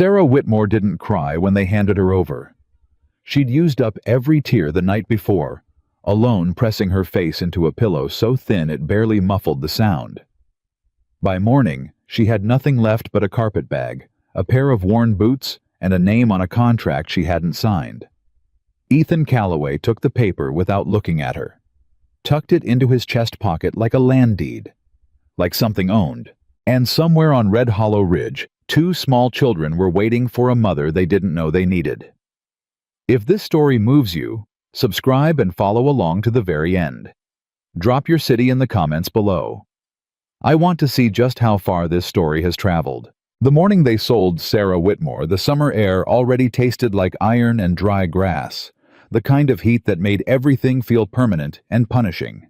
Sarah Whitmore didn't cry when they handed her over. She'd used up every tear the night before, alone pressing her face into a pillow so thin it barely muffled the sound. By morning, she had nothing left but a carpet bag, a pair of worn boots, and a name on a contract she hadn't signed. Ethan Calloway took the paper without looking at her, tucked it into his chest pocket like a land deed, like something owned. And somewhere on Red Hollow Ridge, 2 small children were waiting for a mother they didn't know they needed. If this story moves you, subscribe and follow along to the very end. Drop your city in the comments below. I want to see just how far this story has traveled. The morning they sold Sarah Whitmore, the summer air already tasted like iron and dry grass, the kind of heat that made everything feel permanent and punishing.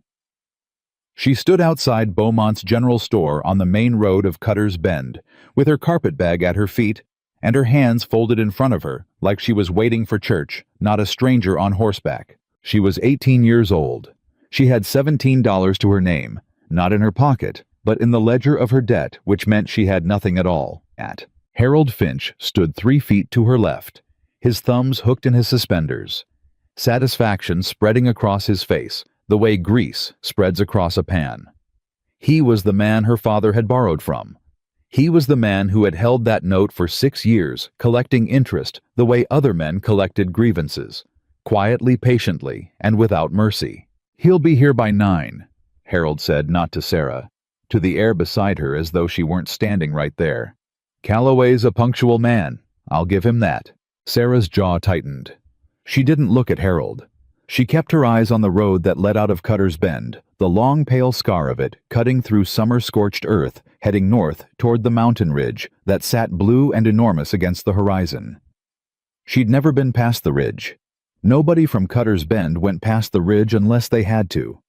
She stood outside Beaumont's general store on the main road of Cutter's Bend, with her carpet bag at her feet and her hands folded in front of her like she was waiting for church, not a stranger on horseback. She was 18 years old. She had $17 to her name, not in her pocket, but in the ledger of her debt, which meant she had nothing at all. Harold Finch stood 3 feet to her left, his thumbs hooked in his suspenders, satisfaction spreading across his face, the way grease spreads across a pan. He was the man her father had borrowed from. He was the man who had held that note for 6 years, collecting interest the way other men collected grievances, quietly, patiently, and without mercy. "He'll be here by 9, Harold said, not to Sarah, to the air beside her as though she weren't standing right there. "Calloway's a punctual man, I'll give him that." Sarah's jaw tightened. She didn't look at Harold. She kept her eyes on the road that led out of Cutter's Bend, the long pale scar of it cutting through summer-scorched earth, heading north toward the mountain ridge that sat blue and enormous against the horizon. She'd never been past the ridge. Nobody from Cutter's Bend went past the ridge unless they had to.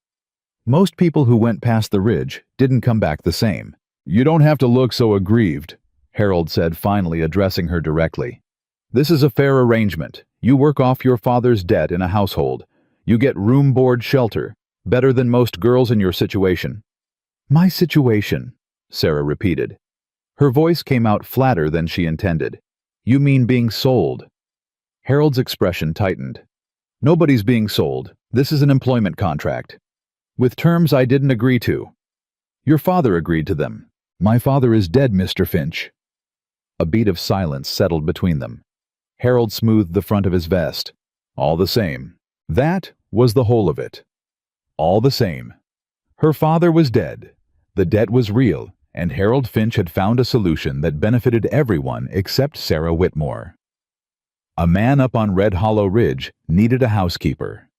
Most people who went past the ridge didn't come back the same. "You don't have to look so aggrieved," Harold said, finally addressing her directly. "This is a fair arrangement. You work off your father's debt in a household. You get room, board, shelter, better than most girls in your situation." "My situation," Sarah repeated. Her voice came out flatter than she intended. "You mean being sold?" Harold's expression tightened. "Nobody's being sold. This is an employment contract, with terms I didn't agree to. Your father agreed to them." "My father is dead, Mr. Finch." A beat of silence settled between them. Harold smoothed the front of his vest. "All the same." That was the whole of it. All the same. Her father was dead. The debt was real, and Harold Finch had found a solution that benefited everyone except Sarah Whitmore. A man up on Red Hollow Ridge needed a housekeeper.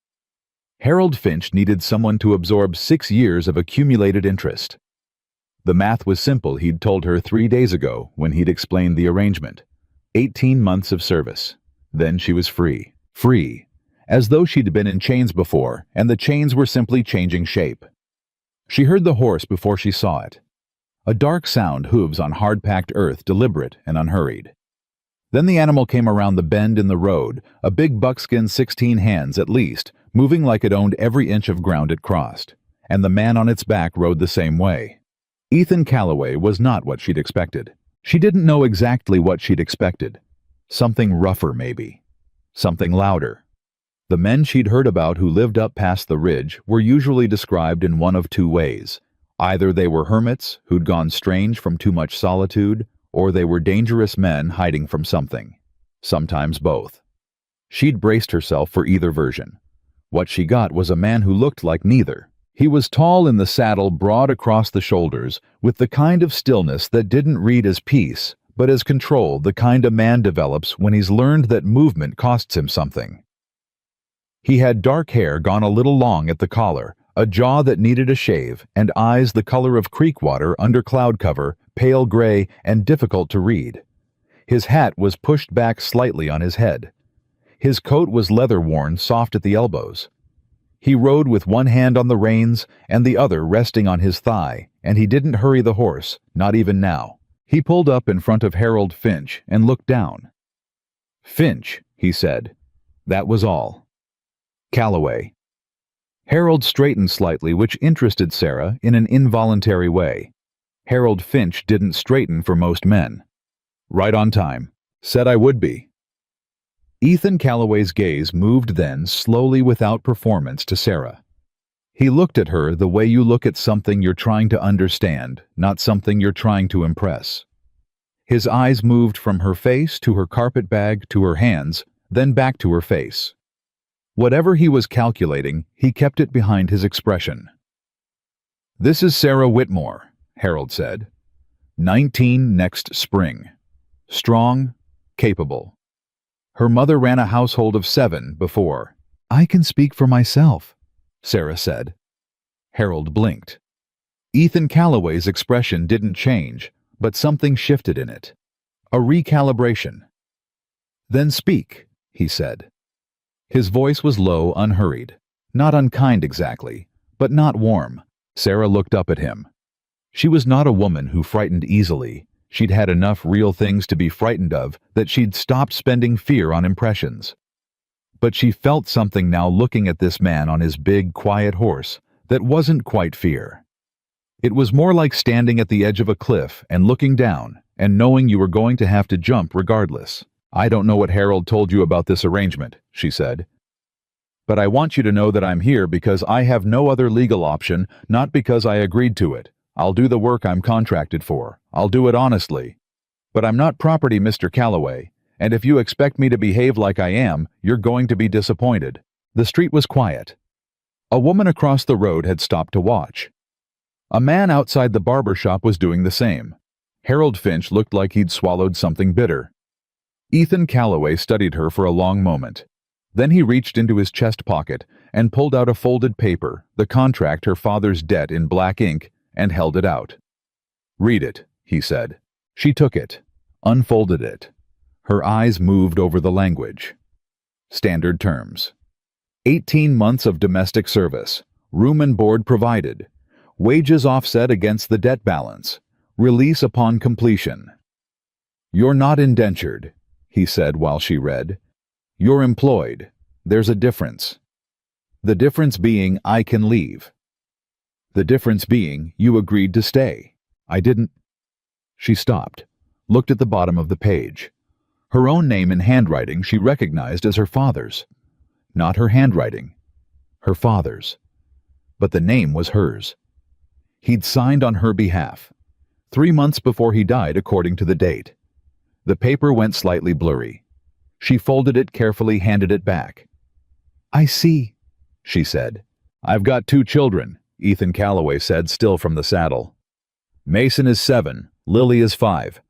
Harold Finch needed someone to absorb 6 years of accumulated interest. The math was simple, he'd told her 3 days ago when he'd explained the arrangement. 18 months of service. Then she was free. Free. As though she'd been in chains before, and the chains were simply changing shape. She heard the horse before she saw it. A dark sound, hooves on hard-packed earth, deliberate and unhurried. Then the animal came around the bend in the road, a big buckskin 16 hands at least, moving like it owned every inch of ground it crossed, and the man on its back rode the same way. Ethan Calloway was not what she'd expected. She didn't know exactly what she'd expected. Something rougher, maybe. Something louder. The men she'd heard about who lived up past the ridge were usually described in one of 2 ways. Either they were hermits who'd gone strange from too much solitude, or they were dangerous men hiding from something. Sometimes both. She'd braced herself for either version. What she got was a man who looked like neither. He was tall in the saddle, broad across the shoulders, with the kind of stillness that didn't read as peace, but as control, the kind a man develops when he's learned that movement costs him something. He had dark hair gone a little long at the collar, a jaw that needed a shave, and eyes the color of creek water under cloud cover, pale gray and difficult to read. His hat was pushed back slightly on his head. His coat was leather-worn, soft at the elbows. He rode with one hand on the reins and the other resting on his thigh, and he didn't hurry the horse, not even now. He pulled up in front of Harold Finch and looked down. "Finch," he said. That was all. "Calloway." Harold straightened slightly, which interested Sarah in an involuntary way. Harold Finch didn't straighten for most men. "Right on time," Said I would be. Ethan Calloway's gaze moved then, slowly without performance, to Sarah. He looked at her the way you look at something you're trying to understand, not something you're trying to impress. His eyes moved from her face to her carpet bag to her hands, then back to her face. Whatever he was calculating, he kept it behind his expression. "This is Sarah Whitmore," Harold said. 19 next spring. Strong, capable. Her mother ran a household of 7 before. "I can speak for myself," Sarah said. Harold blinked. Ethan Calloway's expression didn't change, but something shifted in it. A recalibration. "Then speak," he said. His voice was low, unhurried. Not unkind exactly, but not warm. Sarah looked up at him. She was not a woman who frightened easily. She'd had enough real things to be frightened of that she'd stopped spending fear on impressions. But she felt something now looking at this man on his big, quiet horse that wasn't quite fear. It was more like standing at the edge of a cliff and looking down and knowing you were going to have to jump regardless. "I don't know what Harold told you about this arrangement," she said. "But I want you to know that I'm here because I have no other legal option, not because I agreed to it. I'll do the work I'm contracted for. I'll do it honestly. But I'm not property, Mr. Calloway, and if you expect me to behave like I am, you're going to be disappointed." The street was quiet. A woman across the road had stopped to watch. A man outside the barber shop was doing the same. Harold Finch looked like he'd swallowed something bitter. Ethan Calloway studied her for a long moment. Then he reached into his chest pocket and pulled out a folded paper, the contract her father's debt in black ink, and held it out. "Read it," he said. She took it, unfolded it. Her eyes moved over the language. Standard terms. 18 months of domestic service. Room and board provided. Wages offset against the debt balance. Release upon completion. "You're not indentured," he said while she read. "You're employed. There's a difference. The difference being I can leave. The difference being you agreed to stay. I didn't." She stopped, looked at the bottom of the page. Her own name in handwriting she recognized as her father's. Not her handwriting. Her father's. But the name was hers. He'd signed on her behalf. 3 months before he died, according to the date. The paper went slightly blurry. She folded it carefully, handed it back. "I see," she said. "I've got 2 children," Ethan Calloway said, still from the saddle. "Mason is 7, Lily is 5.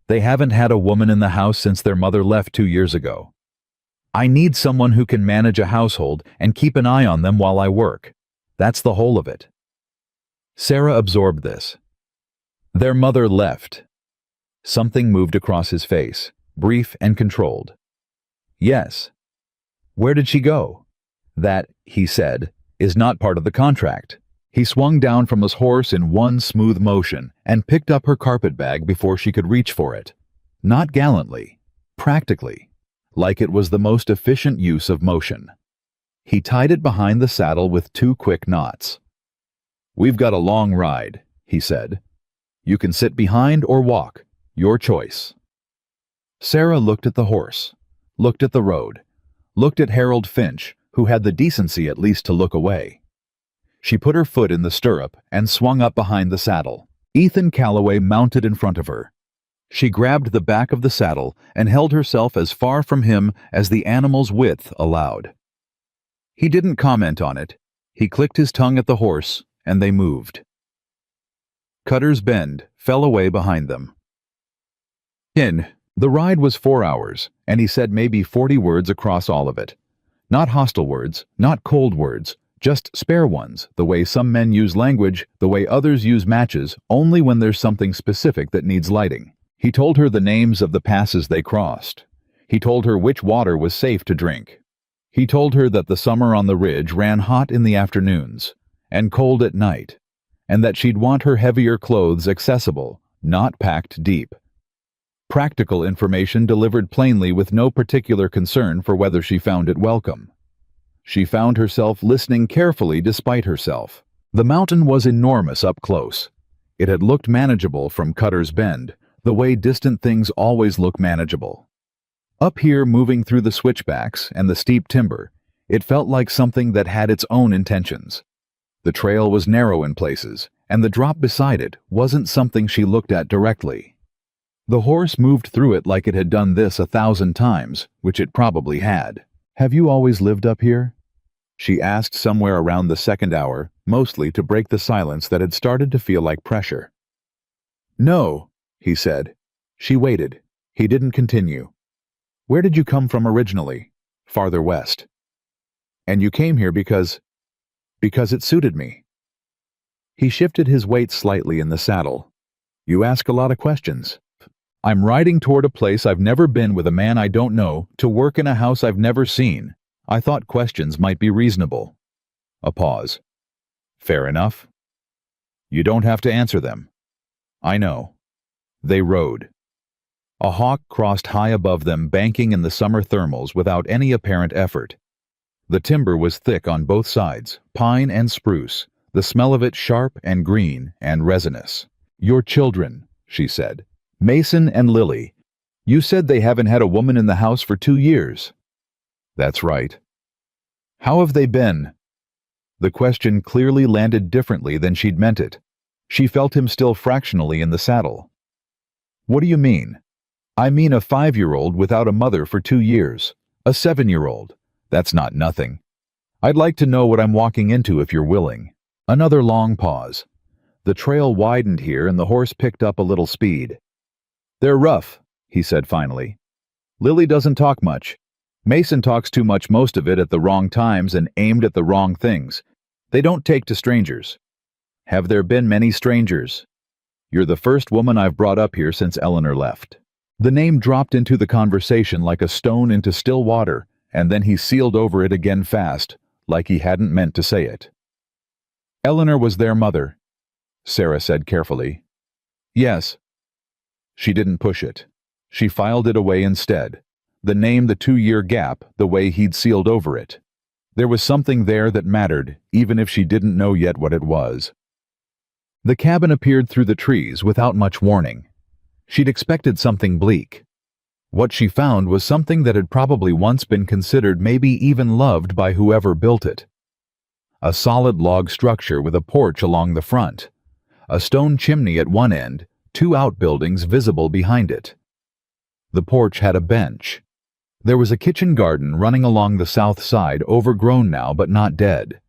They haven't had a woman in the house since their mother left 2 years ago. I need someone who can manage a household and keep an eye on them while I work. That's the whole of it." Sarah absorbed this. Their mother left. Something moved across his face, brief and controlled. "Yes." "Where did she go?" "That," he said, "is not part of the contract." He swung down from his horse in one smooth motion and picked up her carpet bag before she could reach for it. Not gallantly, practically, like it was the most efficient use of motion. He tied it behind the saddle with 2 quick knots. "We've got a long ride," he said. "You can sit behind or walk, your choice." Sarah looked at the horse, looked at the road, looked at Harold Finch, who had the decency at least to look away. She put her foot in the stirrup and swung up behind the saddle. Ethan Calloway mounted in front of her. She grabbed the back of the saddle and held herself as far from him as the animal's width allowed. He didn't comment on it. He clicked his tongue at the horse, and they moved. Cutter's Bend fell away behind them. The ride was 4 hours, and he said maybe 40 words across all of it. Not hostile words, not cold words, just spare ones, the way some men use language, the way others use matches, only when there's something specific that needs lighting. He told her the names of the passes they crossed. He told her which water was safe to drink. He told her that the summer on the ridge ran hot in the afternoons and cold at night, and that she'd want her heavier clothes accessible, not packed deep. Practical information delivered plainly with no particular concern for whether she found it welcome. She found herself listening carefully despite herself. The mountain was enormous up close. It had looked manageable from Cutter's Bend, the way distant things always look manageable. Up here, moving through the switchbacks and the steep timber, it felt like something that had its own intentions. The trail was narrow in places, and the drop beside it wasn't something she looked at directly. The horse moved through it like it had done this 1,000 times, which it probably had. "Have you always lived up here?" she asked somewhere around the second hour, mostly to break the silence that had started to feel like pressure. "No," he said. She waited. He didn't continue. "Where did you come from originally?" "Farther west." "And you came here because it suited me." He shifted his weight slightly in the saddle. "You ask a lot of questions." "I'm riding toward a place I've never been with a man I don't know, to work in a house I've never seen. I thought questions might be reasonable." A pause. "Fair enough. You don't have to answer them." "I know." They rode. A hawk crossed high above them, banking in the summer thermals without any apparent effort. The timber was thick on both sides, pine and spruce, the smell of it sharp and green and resinous. "Your children," she said. "Mason and Lily. You said they haven't had a woman in the house for 2 years." "That's right." "How have they been?" The question clearly landed differently than she'd meant it. She felt him still fractionally in the saddle. "What do you mean?" "I mean a 5-year-old without a mother for 2 years. A 7-year-old. That's not nothing. I'd like to know what I'm walking into if you're willing." Another long pause. The trail widened here and the horse picked up a little speed. "They're rough," he said finally. "Lily doesn't talk much. Mason talks too much, most of it at the wrong times and aimed at the wrong things. They don't take to strangers." "Have there been many strangers?" "You're the first woman I've brought up here since Eleanor left." The name dropped into the conversation like a stone into still water, and then he sealed over it again fast, like he hadn't meant to say it. "Eleanor was their mother," Sarah said carefully. "Yes." She didn't push it. She filed it away instead. The name, the 2-year gap, the way he'd sealed over it. There was something there that mattered, even if she didn't know yet what it was. The cabin appeared through the trees without much warning. She'd expected something bleak. What she found was something that had probably once been considered, maybe even loved by whoever built it. A solid log structure with a porch along the front. A stone chimney at one end, 2 outbuildings visible behind it. The porch had a bench. There was a kitchen garden running along the south side, overgrown now but not dead.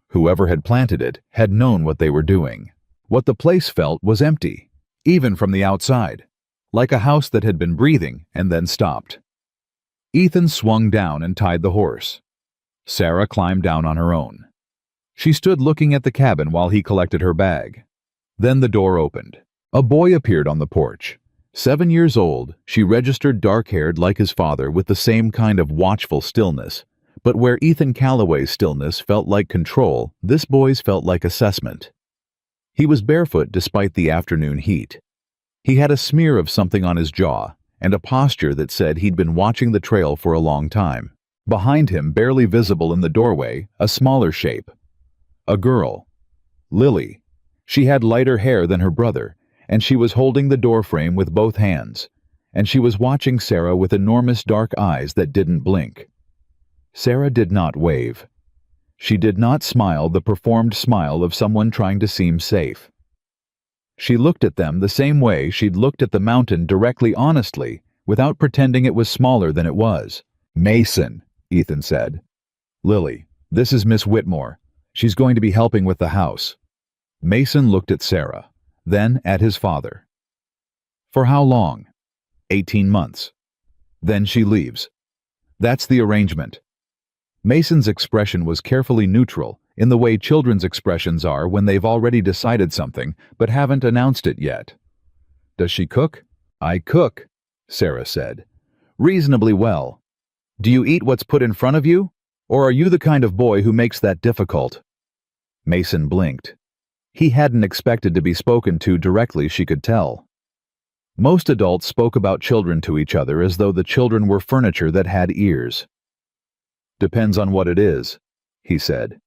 Whoever had planted it had known what they were doing. What the place felt was empty, even from the outside, like a house that had been breathing and then stopped. Ethan swung down and tied the horse. Sarah climbed down on her own. She stood looking at the cabin while he collected her bag. Then the door opened. A boy appeared on the porch. 7 years old, she registered dark-haired like his father with the same kind of watchful stillness. But where Ethan Calloway's stillness felt like control, this boy's felt like assessment. He was barefoot despite the afternoon heat. He had a smear of something on his jaw, and a posture that said he'd been watching the trail for a long time. Behind him, barely visible in the doorway, a smaller shape. A girl. Lily. She had lighter hair than her brother, and she was holding the doorframe with both hands, and she was watching Sarah with enormous dark eyes that didn't blink. Sarah did not wave. She did not smile the performed smile of someone trying to seem safe. She looked at them the same way she'd looked at the mountain, directly, honestly, without pretending it was smaller than it was. "Mason," Ethan said. "Lily, this is Miss Whitmore. She's going to be helping with the house." Mason looked at Sarah, then at his father. "For how long?" 18 months. "Then she leaves." "That's the arrangement." Mason's expression was carefully neutral, in the way children's expressions are when they've already decided something but haven't announced it yet. "Does she cook?" "I cook," Sarah said. "Reasonably well. Do you eat what's put in front of you? Or are you the kind of boy who makes that difficult?" Mason blinked. He hadn't expected to be spoken to directly, she could tell. Most adults spoke about children to each other as though the children were furniture that had ears. "Depends on what it is," he said.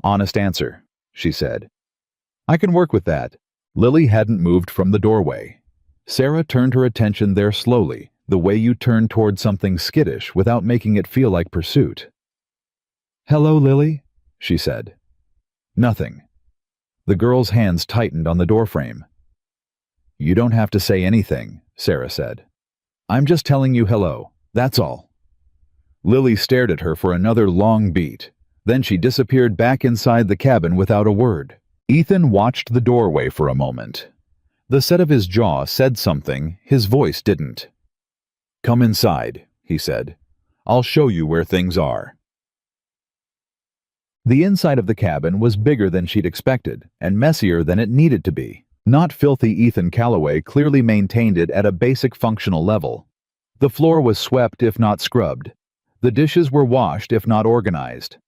"Honest answer," she said. "I can work with that." Lily hadn't moved from the doorway. Sarah turned her attention there slowly, The way you turn toward something skittish without making it feel like pursuit. "Hello, Lily," she said. Nothing. The girl's hands tightened on the doorframe. "You don't have to say anything," Sarah said. "I'm just telling you hello, that's all." Lily stared at her for another long beat. Then she disappeared back inside the cabin without a word. Ethan watched the doorway for a moment. The set of his jaw said something, his voice didn't. "Come inside," he said. "I'll show you where things are." The inside of the cabin was bigger than she'd expected, and messier than it needed to be. Not filthy Ethan Calloway clearly maintained it at a basic functional level. The floor was swept if not scrubbed. The dishes were washed if not organized.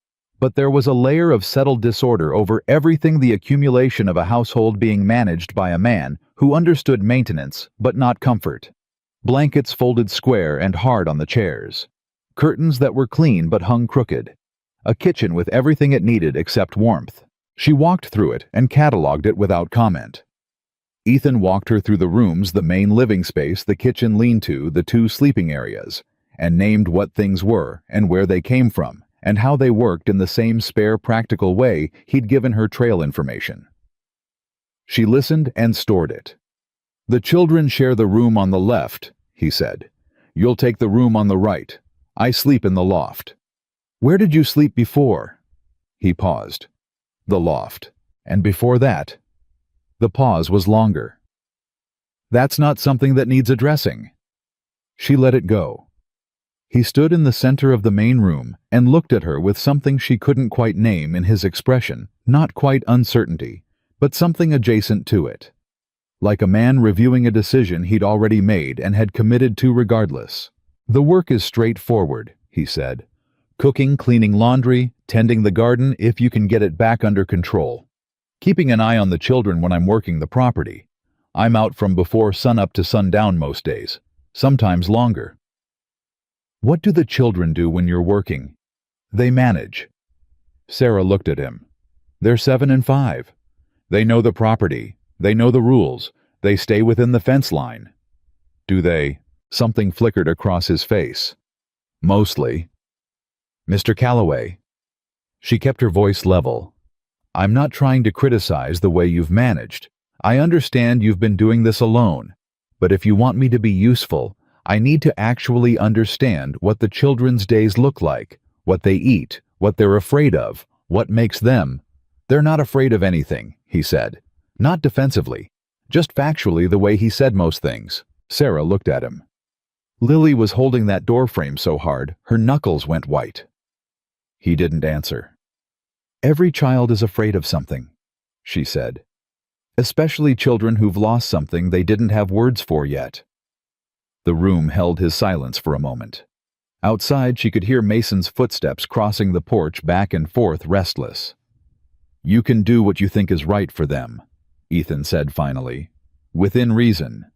But there was a layer of settled disorder over everything, the accumulation of a household being managed by a man who understood maintenance but not comfort. Blankets folded square and hard on the chairs. Curtains that were clean but hung crooked. A kitchen with everything it needed except warmth. She walked through it and cataloged it without comment. Ethan walked her through the rooms, the main living space, the kitchen lean-to, the 2 sleeping areas, and named what things were and where they came from, and how they worked in the same spare, practical way he'd given her trail information. She listened and stored it. "The children share the room on the left," he said. "You'll take the room on the right. I sleep in the loft." "Where did you sleep before?" He paused. "The loft. And before that?" The pause was longer. "That's not something that needs addressing." She let it go. He stood in the center of the main room and looked at her with something she couldn't quite name in his expression, not quite uncertainty, but something adjacent to it. Like a man reviewing a decision he'd already made and had committed to regardless. "The work is straightforward," he said. "Cooking, cleaning laundry, tending the garden if you can get it back under control. Keeping an eye on the children when I'm working the property. I'm out from before sunup to sundown most days, sometimes longer." "What do the children do when you're working?" "They manage." Sarah looked at him. "They're 7 and 5. They know the property. They know the rules. They stay within the fence line." "Do they?" Something flickered across his face. "Mostly." "Mr. Calloway." She kept her voice level. "I'm not trying to criticize the way you've managed. I understand you've been doing this alone. But if you want me to be useful, I need to actually understand what the children's days look like, what they eat, what they're afraid of, what makes them." "They're not afraid of anything," he said. Not defensively, just factually the way he said most things. Sarah looked at him. Lily was holding that doorframe so hard, her knuckles went white. He didn't answer. "Every child is afraid of something," she said. "Especially children who've lost something they didn't have words for yet." The room held his silence for a moment. Outside, she could hear Mason's footsteps crossing the porch back and forth, restless. "You can do what you think is right for them," Ethan said finally. "Within reason."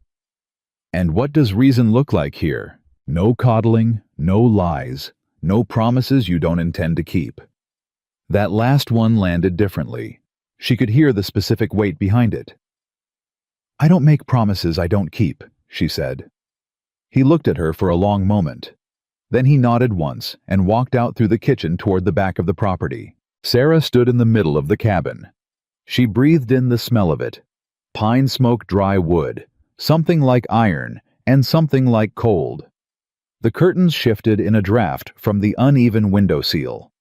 "And what does reason look like here? No coddling, no lies, no promises you don't intend to keep." That last one landed differently. She could hear the specific weight behind it. "I don't make promises I don't keep," she said. He looked at her for a long moment. Then he nodded once and walked out through the kitchen toward the back of the property. Sarah stood in the middle of the cabin. She breathed in the smell of it. Pine smoke, dry wood, something like iron, and something like cold. The curtains shifted in a draft from the uneven window seal.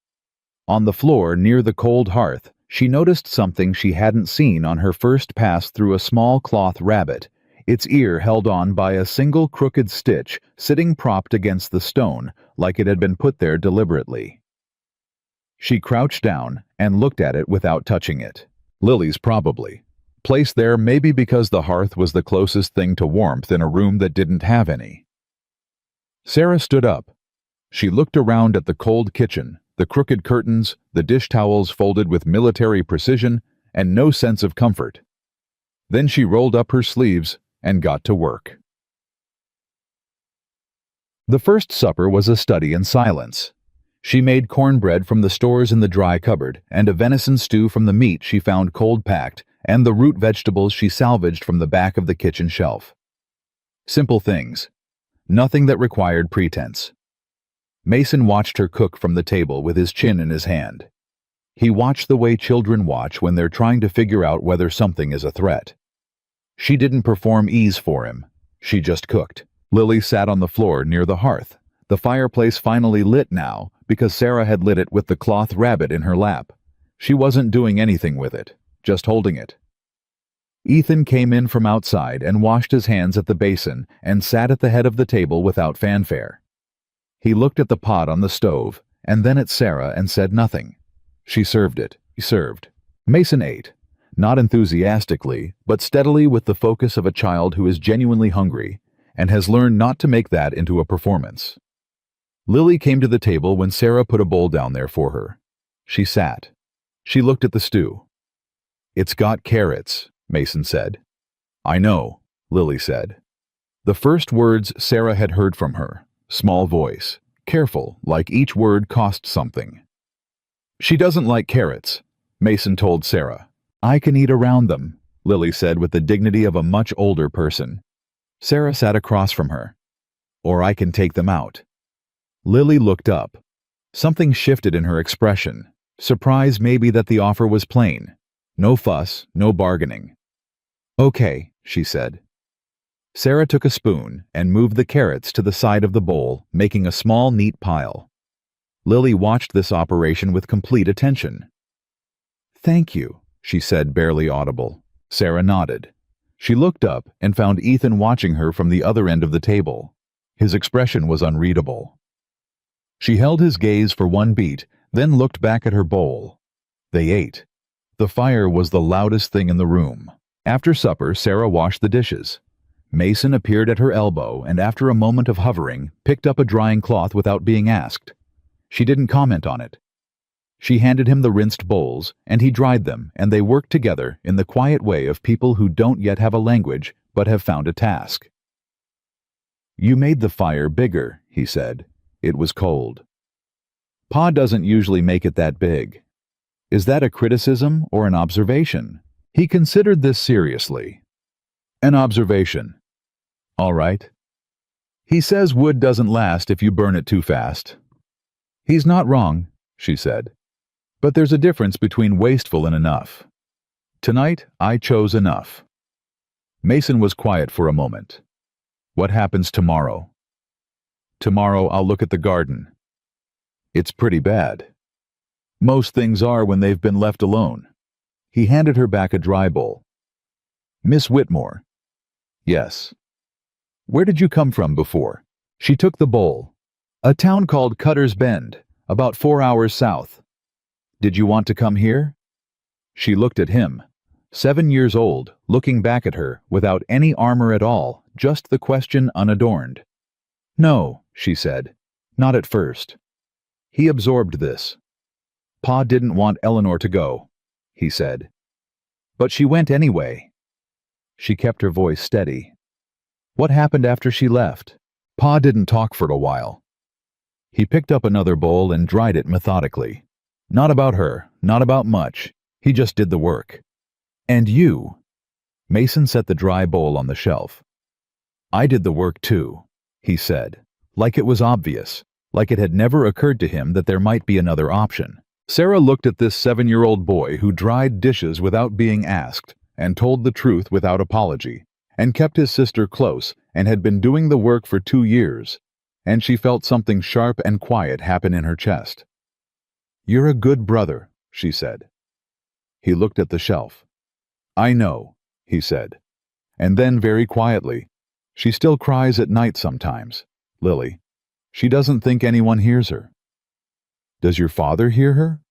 On the floor near the cold hearth, she noticed something she hadn't seen on her first pass through a small cloth rabbit, its ear held on by a single crooked stitch sitting propped against the stone like it had been put there deliberately. She crouched down and looked at it without touching it. Lily's probably. Placed there maybe because the hearth was the closest thing to warmth in a room that didn't have any. Sarah stood up. She looked around at the cold kitchen, the crooked curtains, the dish towels folded with military precision, and no sense of comfort. Then she rolled up her sleeves and got to work. The first supper was a study in silence. She made cornbread from the stores in the dry cupboard, and a venison stew from the meat she found cold-packed, and the root vegetables she salvaged from the back of the kitchen shelf. Simple things. Nothing that required pretense. Mason watched her cook from the table with his chin in his hand. He watched the way children watch when they're trying to figure out whether something is a threat. She didn't perform ease for him. She just cooked. Lily sat on the floor near the hearth, the fireplace finally lit now because Sarah had lit it with the cloth rabbit in her lap. She wasn't doing anything with it, just holding it. Ethan came in from outside and washed his hands at the basin and sat at the head of the table without fanfare. He looked at the pot on the stove and then at Sarah and said nothing. She served it. He served. Mason ate, not enthusiastically, but steadily with the focus of a child who is genuinely hungry and has learned not to make that into a performance. Lily came to the table when Sarah put a bowl down there for her. She sat. She looked at the stew. "It's got carrots," Mason said. "I know," Lily said. The first words Sarah had heard from her. Small voice, careful, like each word cost something. "She doesn't like carrots," Mason told Sarah. "I can eat around them," Lily said with the dignity of a much older person. Sarah sat across from her. "Or I can take them out." Lily looked up. Something shifted in her expression. Surprise maybe that the offer was plain. No fuss, no bargaining. "Okay," she said. Sarah took a spoon and moved the carrots to the side of the bowl, making a small, neat pile. Lily watched this operation with complete attention. "Thank you," she said, barely audible. Sarah nodded. She looked up and found Ethan watching her from the other end of the table. His expression was unreadable. She held his gaze for one beat, then looked back at her bowl. They ate. The fire was the loudest thing in the room. After supper, Sarah washed the dishes. Mason appeared at her elbow and after a moment of hovering, picked up a drying cloth without being asked. She didn't comment on it. She handed him the rinsed bowls, and he dried them, and they worked together in the quiet way of people who don't yet have a language, but have found a task. "You made the fire bigger," he said. It was cold. "Pa doesn't usually make it that big." Is that a criticism or an observation? He considered this seriously. An observation. All right. He says wood doesn't last if you burn it too fast. He's not wrong, she said. But there's a difference between wasteful and enough. Tonight, I chose enough. Mason was quiet for a moment. What happens tomorrow? Tomorrow I'll look at the garden. It's pretty bad. Most things are when they've been left alone. He handed her back a dry bowl. Miss Whitmore. Yes. Where did you come from before? She took the bowl. A town called Cutter's Bend, about 4 hours south. Did you want to come here? She looked at him. 7 years old, looking back at her, without any armor at all, just the question unadorned. No, she said. Not at first. He absorbed this. Pa didn't want Eleanor to go, he said. But she went anyway. She kept her voice steady. What happened after she left? Pa didn't talk for a while. He picked up another bowl and dried it methodically. Not about her, not about much. He just did the work. And you? Mason set the dry bowl on the shelf. I did the work too, he said, like it was obvious, like it had never occurred to him that there might be another option. Sarah looked at this 7-year-old boy who dried dishes without being asked, and told the truth without apology, and kept his sister close, and had been doing the work for 2 years, and she felt something sharp and quiet happen in her chest. You're a good brother, she said. He looked at the shelf. I know, he said. And then very quietly, she still cries at night sometimes, Lily. She doesn't think anyone hears her. Does your father hear her?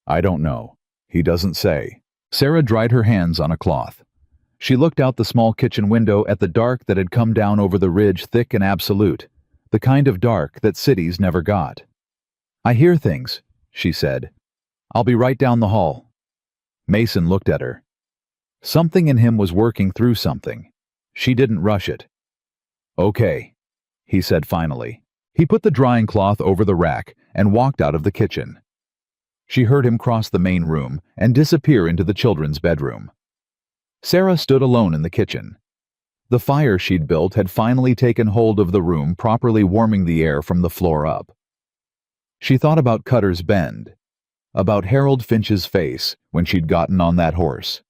I don't know. He doesn't say. Sarah dried her hands on a cloth. She looked out the small kitchen window at the dark that had come down over the ridge, thick and absolute, the kind of dark that cities never got. I hear things, she said. I'll be right down the hall. Mason looked at her. Something in him was working through something. She didn't rush it. Okay, he said finally. He put the drying cloth over the rack and walked out of the kitchen. She heard him cross the main room and disappear into the children's bedroom. Sarah stood alone in the kitchen. The fire she'd built had finally taken hold of the room, properly warming the air from the floor up. She thought about Cutter's Bend, about Harold Finch's face when she'd gotten on that horse,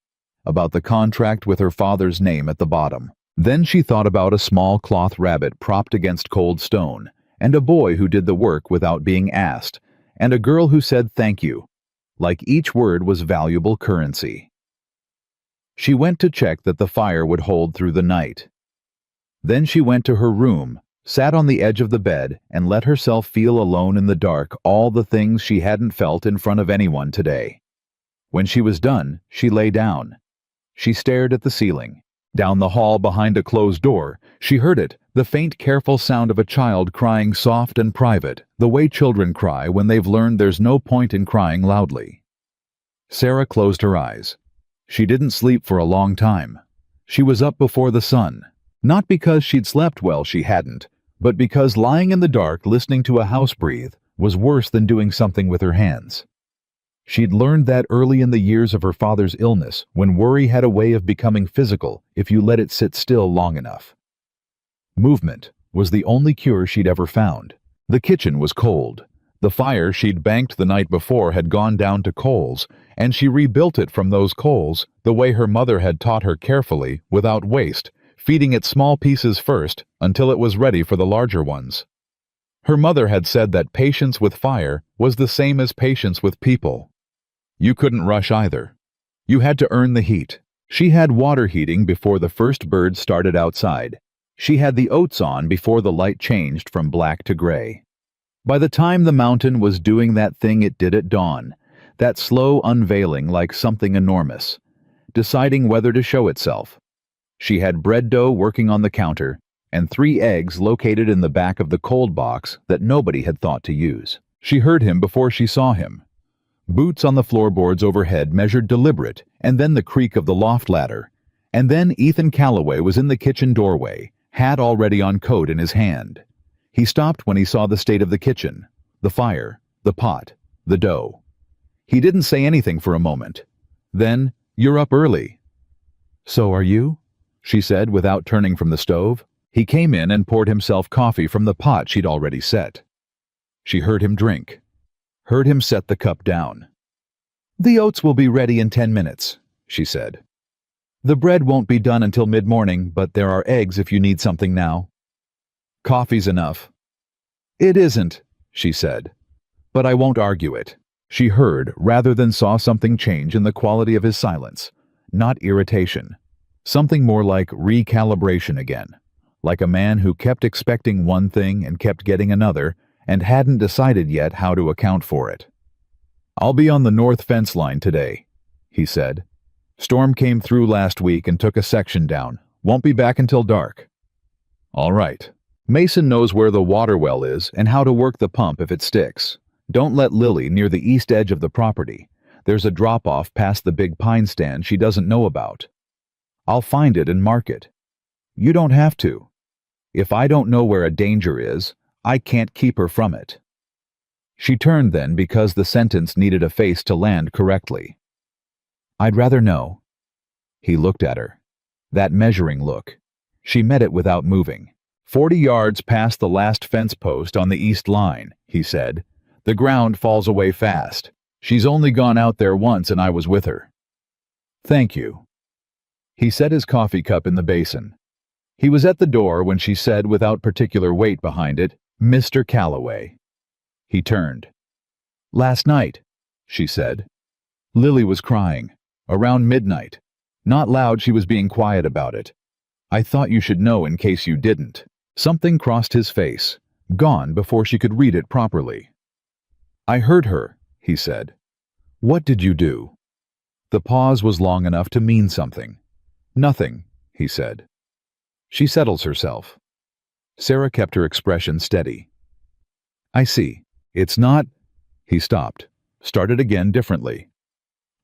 about the contract with her father's name at the bottom. Then she thought about a small cloth rabbit propped against cold stone, and a boy who did the work without being asked, and a girl who said thank you, like each word was valuable currency. She went to check that the fire would hold through the night. Then she went to her room, sat on the edge of the bed, and let herself feel alone in the dark all the things she hadn't felt in front of anyone today. When she was done, she lay down. She stared at the ceiling. Down the hall behind a closed door, she heard it, the faint, careful sound of a child crying soft and private, the way children cry when they've learned there's no point in crying loudly. Sarah closed her eyes. She didn't sleep for a long time. She was up before the sun. Not because she'd slept well, she hadn't, but because lying in the dark listening to a house breathe was worse than doing something with her hands. She'd learned that early in the years of her father's illness, when worry had a way of becoming physical if you let it sit still long enough. Movement was the only cure she'd ever found. The kitchen was cold. The fire she'd banked the night before had gone down to coals, and she rebuilt it from those coals the way her mother had taught her, carefully, without waste, feeding it small pieces first until it was ready for the larger ones. Her mother had said that patience with fire was the same as patience with people. You couldn't rush either. You had to earn the heat. She had water heating before the first bird started outside. She had the oats on before the light changed from black to gray. By the time the mountain was doing that thing it did at dawn, that slow unveiling like something enormous, deciding whether to show itself, she had bread dough working on the counter and 3 eggs located in the back of the cold box that nobody had thought to use. She heard him before she saw him. Boots on the floorboards overhead measured deliberate, and then the creak of the loft ladder. And then Ethan Calloway was in the kitchen doorway, hat already on coat in his hand. He stopped when he saw the state of the kitchen, the fire, the pot, the dough. He didn't say anything for a moment. Then, "You're up early." "So are you?" she said without turning from the stove. He came in and poured himself coffee from the pot she'd already set. She heard him drink. Heard him set the cup down. "The oats will be ready in 10 minutes, she said. "The bread won't be done until mid-morning, but there are eggs if you need something now." "Coffee's enough." "It isn't," she said. "But I won't argue it." She heard rather than saw something change in the quality of his silence. Not irritation. Something more like recalibration again. Like a man who kept expecting one thing and kept getting another, and hadn't decided yet how to account for it. "I'll be on the north fence line today," he said. "Storm came through last week and took a section down. Won't be back until dark." "All right. Mason knows where the water well is and how to work the pump if it sticks. Don't let Lily near the east edge of the property. There's a drop-off past the big pine stand she doesn't know about. I'll find it and mark it. You don't have to. If I don't know where a danger is, I can't keep her from it." She turned then because the sentence needed a face to land correctly. "I'd rather know." He looked at her. That measuring look. She met it without moving. 40 yards past the last fence post on the east line, he said. "The ground falls away fast. She's only gone out there once and I was with her." "Thank you." He set his coffee cup in the basin. He was at the door when she said, without particular weight behind it, "Mr. Calloway." He turned. "Last night," she said. Lily was crying. Around midnight. Not loud, she was being quiet about it. "I thought you should know in case you didn't." Something crossed his face, gone before she could read it properly. "I heard her," he said. "What did you do?" The pause was long enough to mean something. "Nothing," he said. She settles herself. Sarah kept her expression steady. "I see. It's not—" He stopped, started again differently.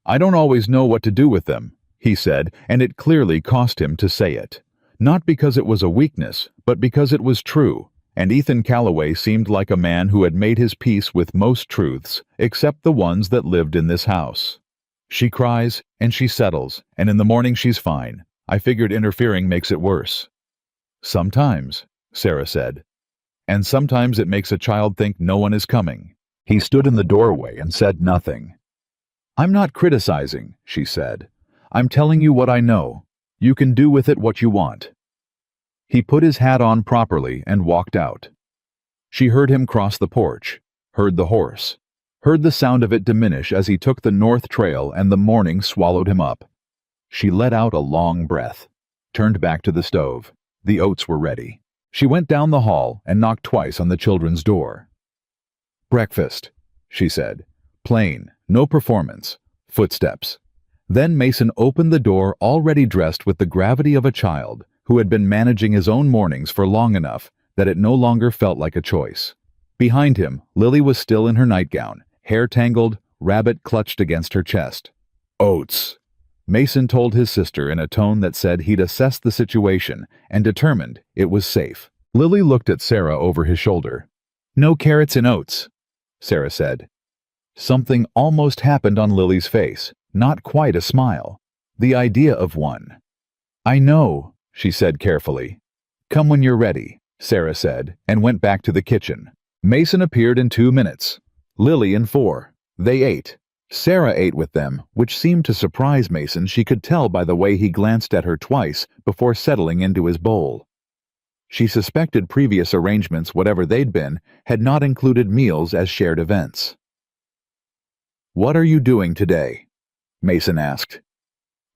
"I don't always know what to do with them," he said, and it clearly cost him to say it. Not because it was a weakness, but because it was true, and Ethan Calloway seemed like a man who had made his peace with most truths, except the ones that lived in this house. "She cries, and she settles, and in the morning she's fine. I figured interfering makes it worse. Sometimes, Sarah said. And sometimes it makes a child think no one is coming. He stood in the doorway and said nothing. I'm not criticizing, she said. I'm telling you what I know. You can do with it what you want. He put his hat on properly and walked out. She heard him cross the porch, heard the horse, heard the sound of it diminish as he took the north trail and the morning swallowed him up. She let out a long breath, turned back to the stove. The oats were ready. She went down the hall and knocked twice on the children's door. Breakfast, she said. Plain, no performance. Footsteps. Then Mason opened the door already dressed with the gravity of a child who had been managing his own mornings for long enough that it no longer felt like a choice. Behind him, Lily was still in her nightgown, hair tangled, rabbit clutched against her chest. Oats, Mason told his sister in a tone that said he'd assessed the situation and determined it was safe. Lily looked at Sarah over his shoulder. No carrots and oats, Sarah said. Something almost happened on Lily's face, not quite a smile. The idea of one. I know, she said carefully. Come when you're ready, Sarah said, and went back to the kitchen. Mason appeared in 2 minutes. Lily in 4. They ate. Sarah ate with them, which seemed to surprise Mason. She could tell by the way he glanced at her twice before settling into his bowl. She suspected previous arrangements, whatever they'd been, had not included meals as shared events. What are you doing today? Mason asked.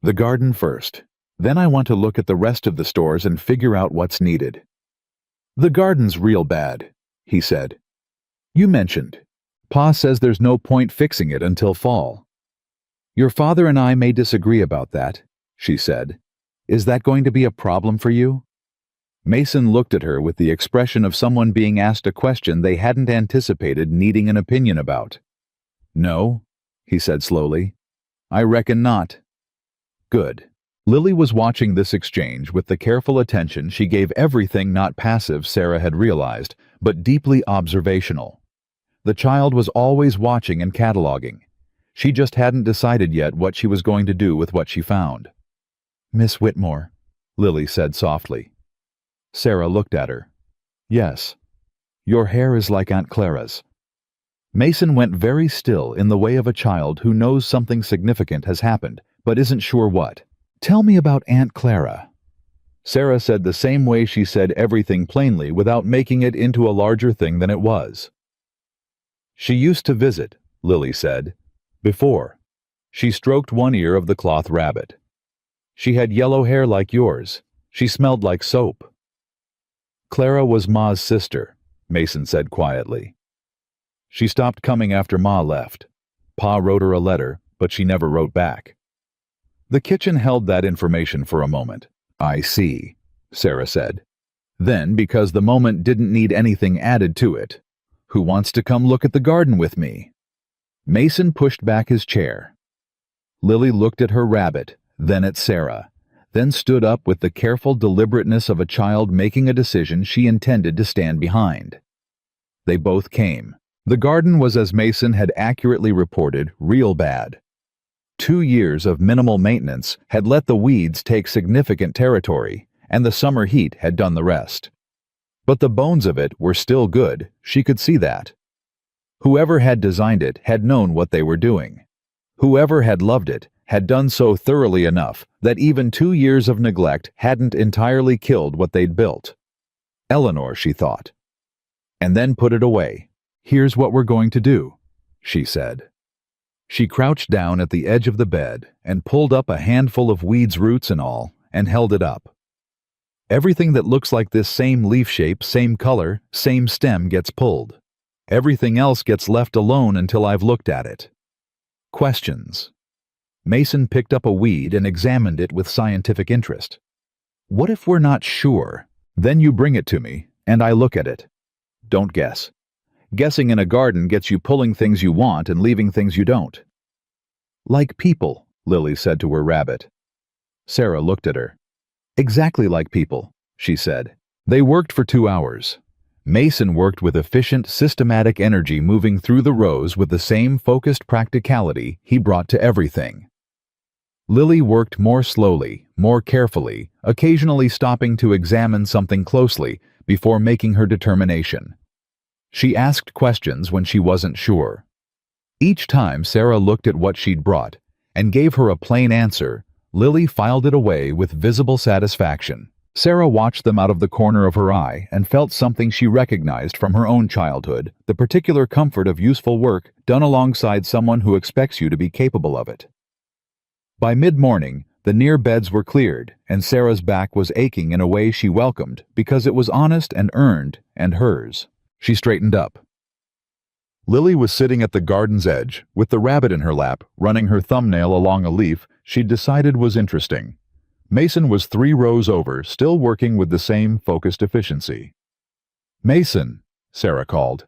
The garden first. Then I want to look at the rest of the stores and figure out what's needed. The garden's real bad, he said. You mentioned. Pa says there's no point fixing it until fall. Your father and I may disagree about that, she said. Is that going to be a problem for you? Mason looked at her with the expression of someone being asked a question they hadn't anticipated needing an opinion about. No, he said slowly. I reckon not. Good. Lily was watching this exchange with the careful attention she gave everything not passive Sarah had realized, but deeply observational. The child was always watching and cataloging. She just hadn't decided yet what she was going to do with what she found. Miss Whitmore, Lily said softly. Sarah looked at her. Yes. Your hair is like Aunt Clara's. Mason went very still in the way of a child who knows something significant has happened, but isn't sure what. Tell me about Aunt Clara. Sarah said the same way she said everything plainly without making it into a larger thing than it was. She used to visit, Lily said. Before. She stroked one ear of the cloth rabbit. She had yellow hair like yours. She smelled like soap. Clara was Ma's sister, Mason said quietly. She stopped coming after Ma left. Pa wrote her a letter, but she never wrote back. The kitchen held that information for a moment. I see, Sarah said. Then, because the moment didn't need anything added to it, who wants to come look at the garden with me? Mason pushed back his chair. Lily looked at her rabbit, then at Sarah, then stood up with the careful deliberateness of a child making a decision she intended to stand behind. They both came. The garden was, as Mason had accurately reported, real bad. 2 years of minimal maintenance had let the weeds take significant territory, and the summer heat had done the rest. But the bones of it were still good, she could see that. Whoever had designed it had known what they were doing. Whoever had loved it had done so thoroughly enough that even 2 years of neglect hadn't entirely killed what they'd built. Eleanor, she thought. And then put it away. Here's what we're going to do, she said. She crouched down at the edge of the bed and pulled up a handful of weeds, roots and all, and held it up. Everything that looks like this same leaf shape, same color, same stem gets pulled. Everything else gets left alone until I've looked at it. Questions. Mason picked up a weed and examined it with scientific interest. What if we're not sure? Then you bring it to me, and I look at it. Don't guess. Guessing in a garden gets you pulling things you want and leaving things you don't. Like people, Lily said to her rabbit. Sarah looked at her. Exactly like people, she said. They worked for 2 hours. Mason worked with efficient, systematic energy, moving through the rows with the same focused practicality he brought to everything. Lily worked more slowly, more carefully, occasionally stopping to examine something closely before making her determination. She asked questions when she wasn't sure. Each time Sarah looked at what she'd brought and gave her a plain answer, Lily filed it away with visible satisfaction. Sarah watched them out of the corner of her eye and felt something she recognized from her own childhood, the particular comfort of useful work done alongside someone who expects you to be capable of it. By mid-morning, the near beds were cleared, and Sarah's back was aching in a way she welcomed because it was honest and earned and hers. She straightened up. Lily was sitting at the garden's edge, with the rabbit in her lap, running her thumbnail along a leaf she'd decided was interesting. Mason was 3 rows over, still working with the same focused efficiency. "Mason," Sarah called.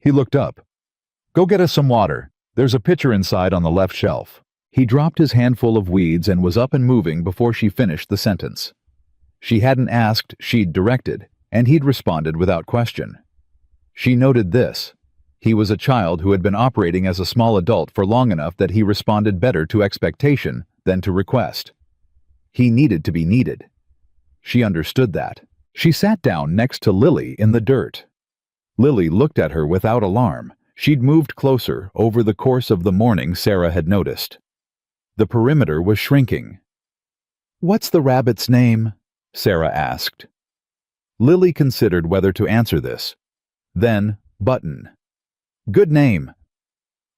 He looked up. "Go get us some water. There's a pitcher inside on the left shelf." He dropped his handful of weeds and was up and moving before she finished the sentence. She hadn't asked, she'd directed, and he'd responded without question. She noted this. He was a child who had been operating as a small adult for long enough that he responded better to expectation than to request. He needed to be needed. She understood that. She sat down next to Lily in the dirt. Lily looked at her without alarm. She'd moved closer over the course of the morning, Sarah had noticed. The perimeter was shrinking. "What's the rabbit's name?" Sarah asked. Lily considered whether to answer this. Then, Button. "Good name."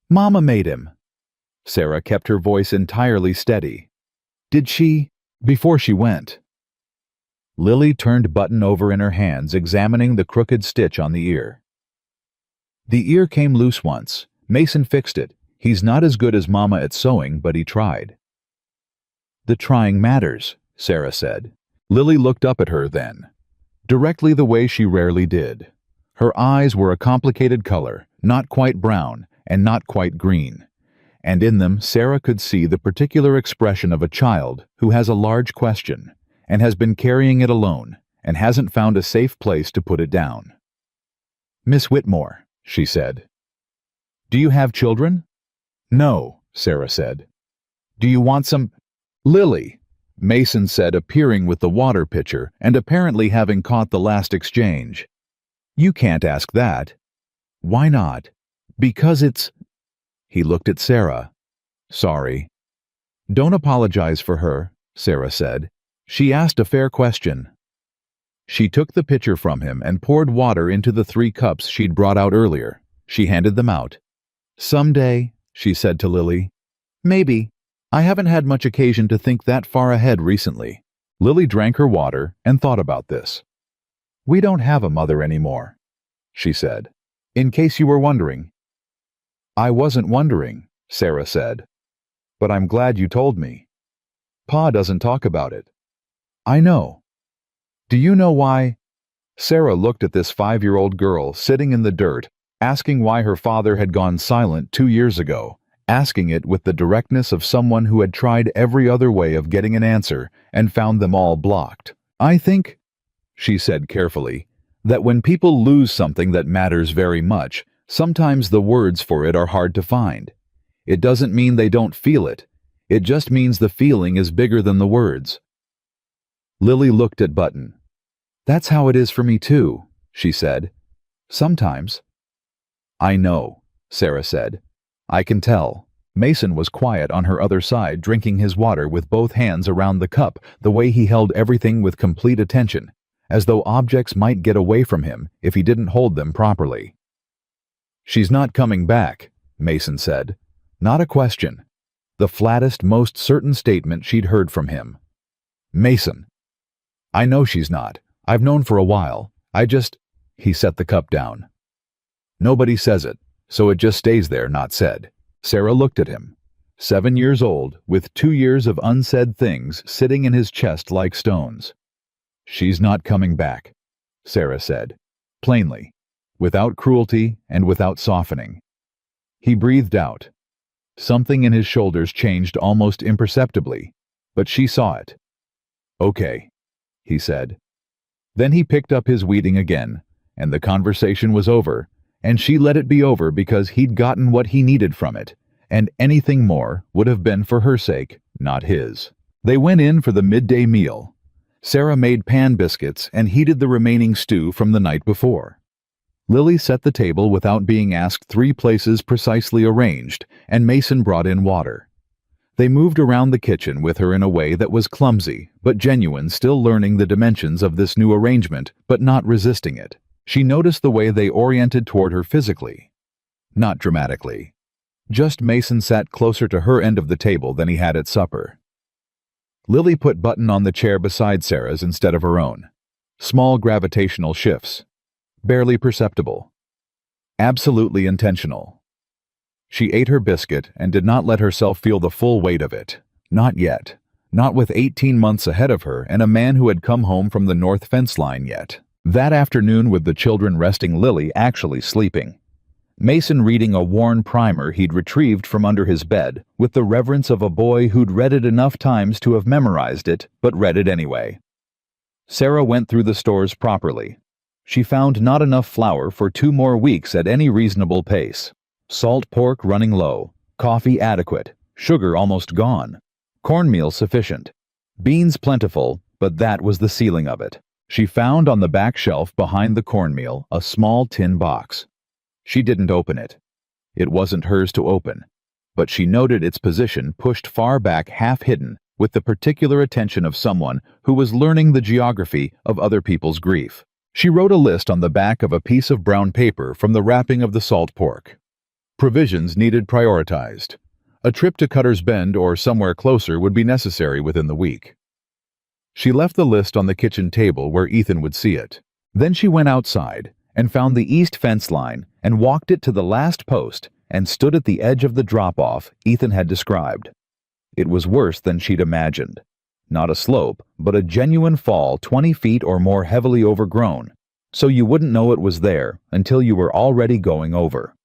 "Mama made him." Sarah kept her voice entirely steady. "Did she?" Before she went. Lily turned Button over in her hands, examining the crooked stitch on the ear. "The ear came loose once. Mason fixed it. He's not as good as Mama at sewing, but he tried." "The trying matters," Sarah said. Lily looked up at her then, directly the way she rarely did. Her eyes were a complicated color, not quite brown and not quite green. And in them Sarah could see the particular expression of a child who has a large question and has been carrying it alone and hasn't found a safe place to put it down. "Miss Whitmore," she said. "Do you have children?" "No," Sarah said. "Do you want some—" "Lily," Mason said, appearing with the water pitcher and apparently having caught the last exchange. "You can't ask that." "Why not?" "Because it's—" He looked at Sarah. "Sorry." "Don't apologize for her," Sarah said. "She asked a fair question." She took the pitcher from him and poured water into the 3 cups she'd brought out earlier. She handed them out. "Someday," she said to Lily. "Maybe. I haven't had much occasion to think that far ahead recently." Lily drank her water and thought about this. "We don't have a mother anymore," she said. "In case you were wondering." "I wasn't wondering," Sarah said. "But I'm glad you told me. Pa doesn't talk about it." "I know. Do you know why?" Sarah looked at this 5-year-old girl sitting in the dirt, asking why her father had gone silent 2 years ago, asking it with the directness of someone who had tried every other way of getting an answer and found them all blocked. "I think," she said carefully, "that when people lose something that matters very much, sometimes the words for it are hard to find. It doesn't mean they don't feel it. It just means the feeling is bigger than the words." Lily looked at Button. "That's how it is for me too," she said. "Sometimes." "I know," Sarah said. "I can tell." Mason was quiet on her other side, drinking his water with both hands around the cup, the way he held everything with complete attention, as though objects might get away from him if he didn't hold them properly. "She's not coming back," Mason said. Not a question. The flattest, most certain statement she'd heard from him. "Mason." "I know she's not. I've known for a while. He set the cup down. "Nobody says it, so it just stays there, not said." Sarah looked at him. 7 years old, with 2 years of unsaid things sitting in his chest like stones. "She's not coming back," Sarah said, plainly, without cruelty and without softening. He breathed out. Something in his shoulders changed almost imperceptibly, but she saw it. "Okay," he said. Then he picked up his weeding again, and the conversation was over, and she let it be over because he'd gotten what he needed from it, and anything more would have been for her sake, not his. They went in for the midday meal. Sarah made pan biscuits and heated the remaining stew from the night before. Lily set the table without being asked, 3 places precisely arranged, and Mason brought in water. They moved around the kitchen with her in a way that was clumsy, but genuine, still learning the dimensions of this new arrangement, but not resisting it. She noticed the way they oriented toward her physically. Not dramatically. Just Mason sat closer to her end of the table than he had at supper. Lily put Button on the chair beside Sarah's instead of her own. Small gravitational shifts. Barely perceptible. Absolutely intentional. She ate her biscuit and did not let herself feel the full weight of it. Not yet. Not with 18 months ahead of her and a man who had come home from the north fence line yet. That afternoon, with the children resting, Lily actually sleeping. Mason reading a worn primer he'd retrieved from under his bed with the reverence of a boy who'd read it enough times to have memorized it, but read it anyway. Sarah went through the stores properly. She found not enough flour for 2 more weeks at any reasonable pace. Salt pork running low, coffee adequate, sugar almost gone, cornmeal sufficient, beans plentiful, but that was the ceiling of it. She found on the back shelf behind the cornmeal a small tin box. She didn't open it. It wasn't hers to open, but she noted its position pushed far back, half hidden, with the particular attention of someone who was learning the geography of other people's grief. She wrote a list on the back of a piece of brown paper from the wrapping of the salt pork. Provisions needed prioritized. A trip to Cutter's Bend or somewhere closer would be necessary within the week. She left the list on the kitchen table where Ethan would see it. Then she went outside and found the east fence line and walked it to the last post and stood at the edge of the drop-off Ethan had described. It was worse than she'd imagined. Not a slope, but a genuine fall 20 feet or more, heavily overgrown, so you wouldn't know it was there until you were already going over.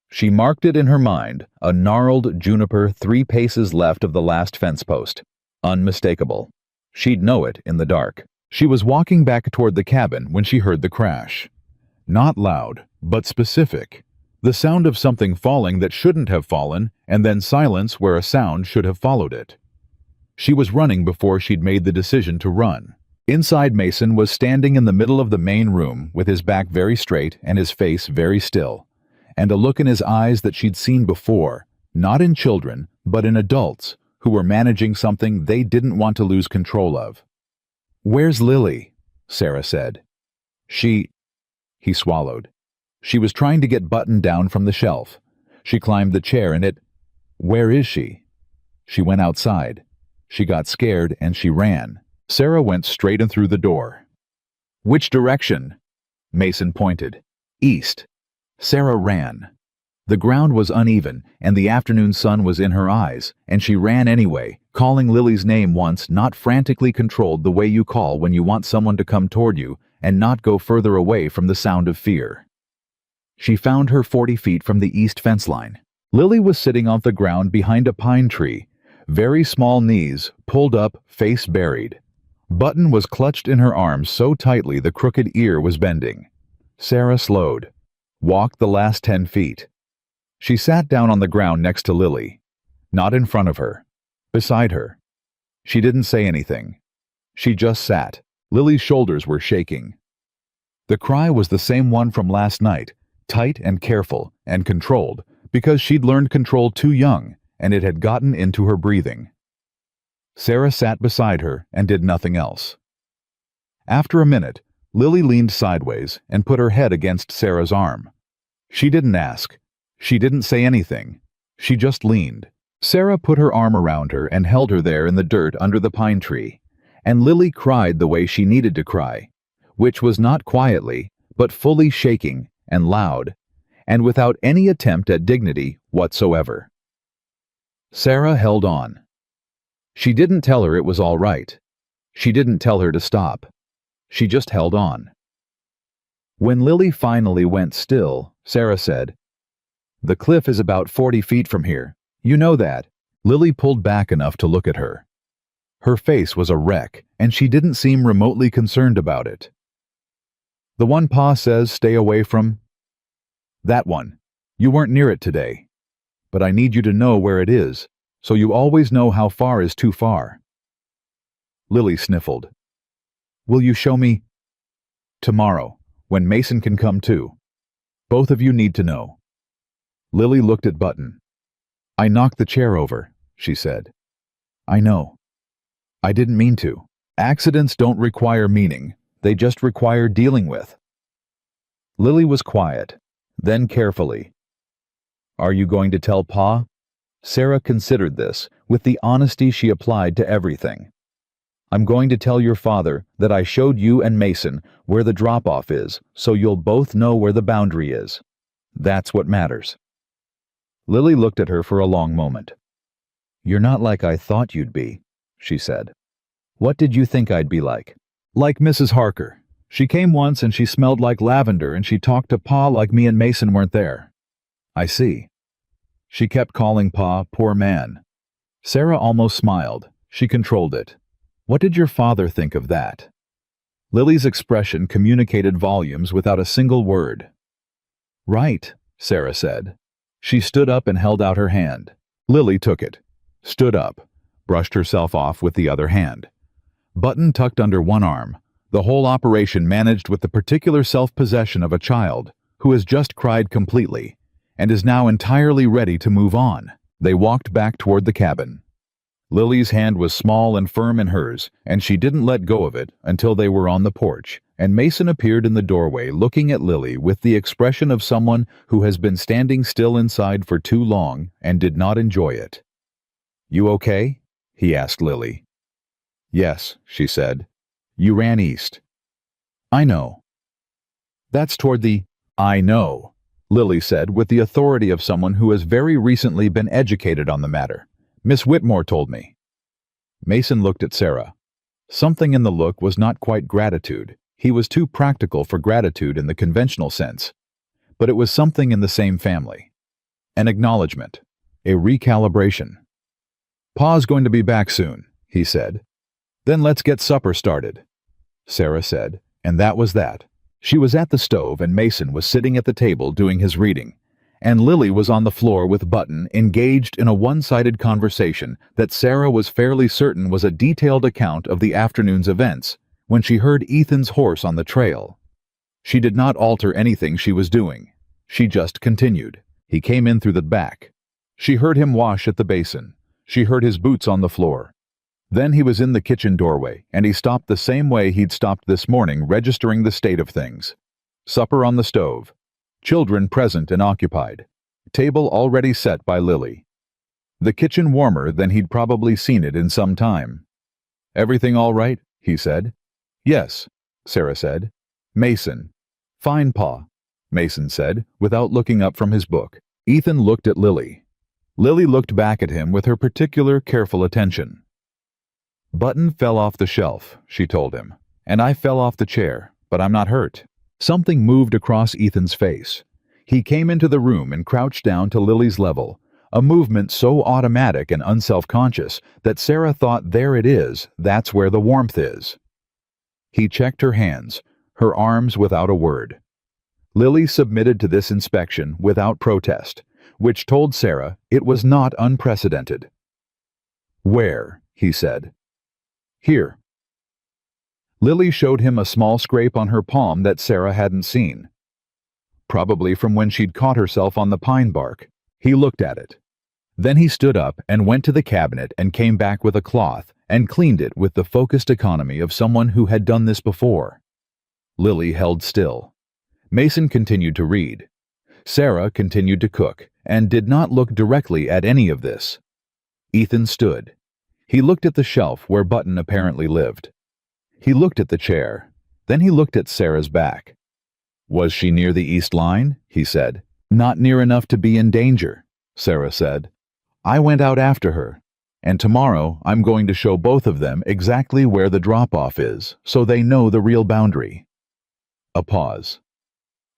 She marked it in her mind, a gnarled juniper 3 paces left of the last fence post. Unmistakable. She'd know it in the dark. She was walking back toward the cabin when she heard the crash. Not loud, but specific. The sound of something falling that shouldn't have fallen, and then silence where a sound should have followed it. She was running before she'd made the decision to run. Inside, Mason was standing in the middle of the main room with his back very straight and his face very still, and a look in his eyes that she'd seen before, not in children, but in adults who were managing something they didn't want to lose control of. "Where's Lily?" Sarah said. He swallowed. She was trying to get Button down from the shelf. She climbed the chair and it... Where is she? She went outside. She got scared and she ran. Sarah went straight and through the door. "Which direction?" Mason pointed. "East." Sarah ran. The ground was uneven, and the afternoon sun was in her eyes, and she ran anyway, calling Lily's name once, not frantically controlled the way you call when you want someone to come toward you and not go further away from the sound of fear. She found her 40 feet from the east fence line. Lily was sitting on the ground behind a pine tree, very small knees pulled up, face buried. Button was clutched in her arms so tightly the crooked ear was bending. Sarah slowed. Walked the last 10 feet. She sat down on the ground next to Lily. Not in front of her. Beside her. She didn't say anything. She just sat. Lily's shoulders were shaking. The cry was the same one from last night, tight and careful and controlled, because she'd learned control too young, and it had gotten into her breathing. Sarah sat beside her and did nothing else. After a minute, Lily leaned sideways and put her head against Sarah's arm. She didn't ask. She didn't say anything. She just leaned. Sarah put her arm around her and held her there in the dirt under the pine tree, and Lily cried the way she needed to cry, which was not quietly, but fully shaking and loud, and without any attempt at dignity whatsoever. Sarah held on. She didn't tell her it was all right. She didn't tell her to stop. She just held on. When Lily finally went still, Sarah said, "The cliff is about 40 feet from here. You know that." Lily pulled back enough to look at her. Her face was a wreck, and she didn't seem remotely concerned about it. "The one Pa says stay away from?" "That one. You weren't near it today. But I need you to know where it is, so you always know how far is too far." Lily sniffled. Will you show me? Tomorrow, when Mason can come too. Both of you need to know. Lily looked at Button. I knocked the chair over, she said. I know. I didn't mean to. Accidents don't require meaning, they just require dealing with. Lily was quiet, then carefully. Are you going to tell Pa? Sarah considered this with the honesty she applied to everything. I'm going to tell your father that I showed you and Mason where the drop-off is, so you'll both know where the boundary is. That's what matters. Lily looked at her for a long moment. You're not like I thought you'd be, she said. What did you think I'd be like? Like Mrs. Harker. She came once and she smelled like lavender and she talked to Pa like me and Mason weren't there. I see. She kept calling Pa poor man. Sarah almost smiled. She controlled it. What did your father think of that? Lily's expression communicated volumes without a single word. Right, Sarah said. She stood up and held out her hand. Lily took it, stood up, brushed herself off with the other hand. Button tucked under one arm, the whole operation managed with the particular self-possession of a child who has just cried completely and is now entirely ready to move on. They walked back toward the cabin. Lily's hand was small and firm in hers, and she didn't let go of it until they were on the porch, and Mason appeared in the doorway looking at Lily with the expression of someone who has been standing still inside for too long and did not enjoy it. You okay? He asked Lily. Yes, she said. You ran east. I know. That's toward the I know, Lily said with the authority of someone who has very recently been educated on the matter. Miss Whitmore told me. Mason looked at Sarah. Something in the look was not quite gratitude. He was too practical for gratitude in the conventional sense. But it was something in the same family. An acknowledgement. A recalibration. Pa's going to be back soon, he said. Then let's get supper started, Sarah said, and that was that. She was at the stove and Mason was sitting at the table doing his reading. And Lily was on the floor with Button, engaged in a one-sided conversation that Sarah was fairly certain was a detailed account of the afternoon's events, when she heard Ethan's horse on the trail. She did not alter anything she was doing. She just continued. He came in through the back. She heard him wash at the basin. She heard his boots on the floor. Then he was in the kitchen doorway, and he stopped the same way he'd stopped this morning, registering the state of things. Supper on the stove. Children present and occupied. Table already set by Lily. The kitchen warmer than he'd probably seen it in some time. Everything all right? He said. Yes, Sarah said. Mason. Fine, Pa, Mason said, without looking up from his book. Ethan looked at Lily. Lily looked back at him with her particular careful attention. Button fell off the shelf, she told him, and I fell off the chair, but I'm not hurt. Something moved across Ethan's face. He came into the room and crouched down to Lily's level, a movement so automatic and unself-conscious that Sarah thought there it is, that's where the warmth is. He checked her hands, her arms without a word. Lily submitted to this inspection without protest, which told Sarah it was not unprecedented. Where? He said. Here. Lily showed him a small scrape on her palm that Sarah hadn't seen. Probably from when she'd caught herself on the pine bark. He looked at it. Then he stood up and went to the cabinet and came back with a cloth and cleaned it with the focused economy of someone who had done this before. Lily held still. Mason continued to read. Sarah continued to cook and did not look directly at any of this. Ethan stood. He looked at the shelf where Button apparently lived. He looked at the chair. Then he looked at Sarah's back. Was she near the east line? He said. Not near enough to be in danger, Sarah said. I went out after her, and tomorrow I'm going to show both of them exactly where the drop-off is, so they know the real boundary. A pause.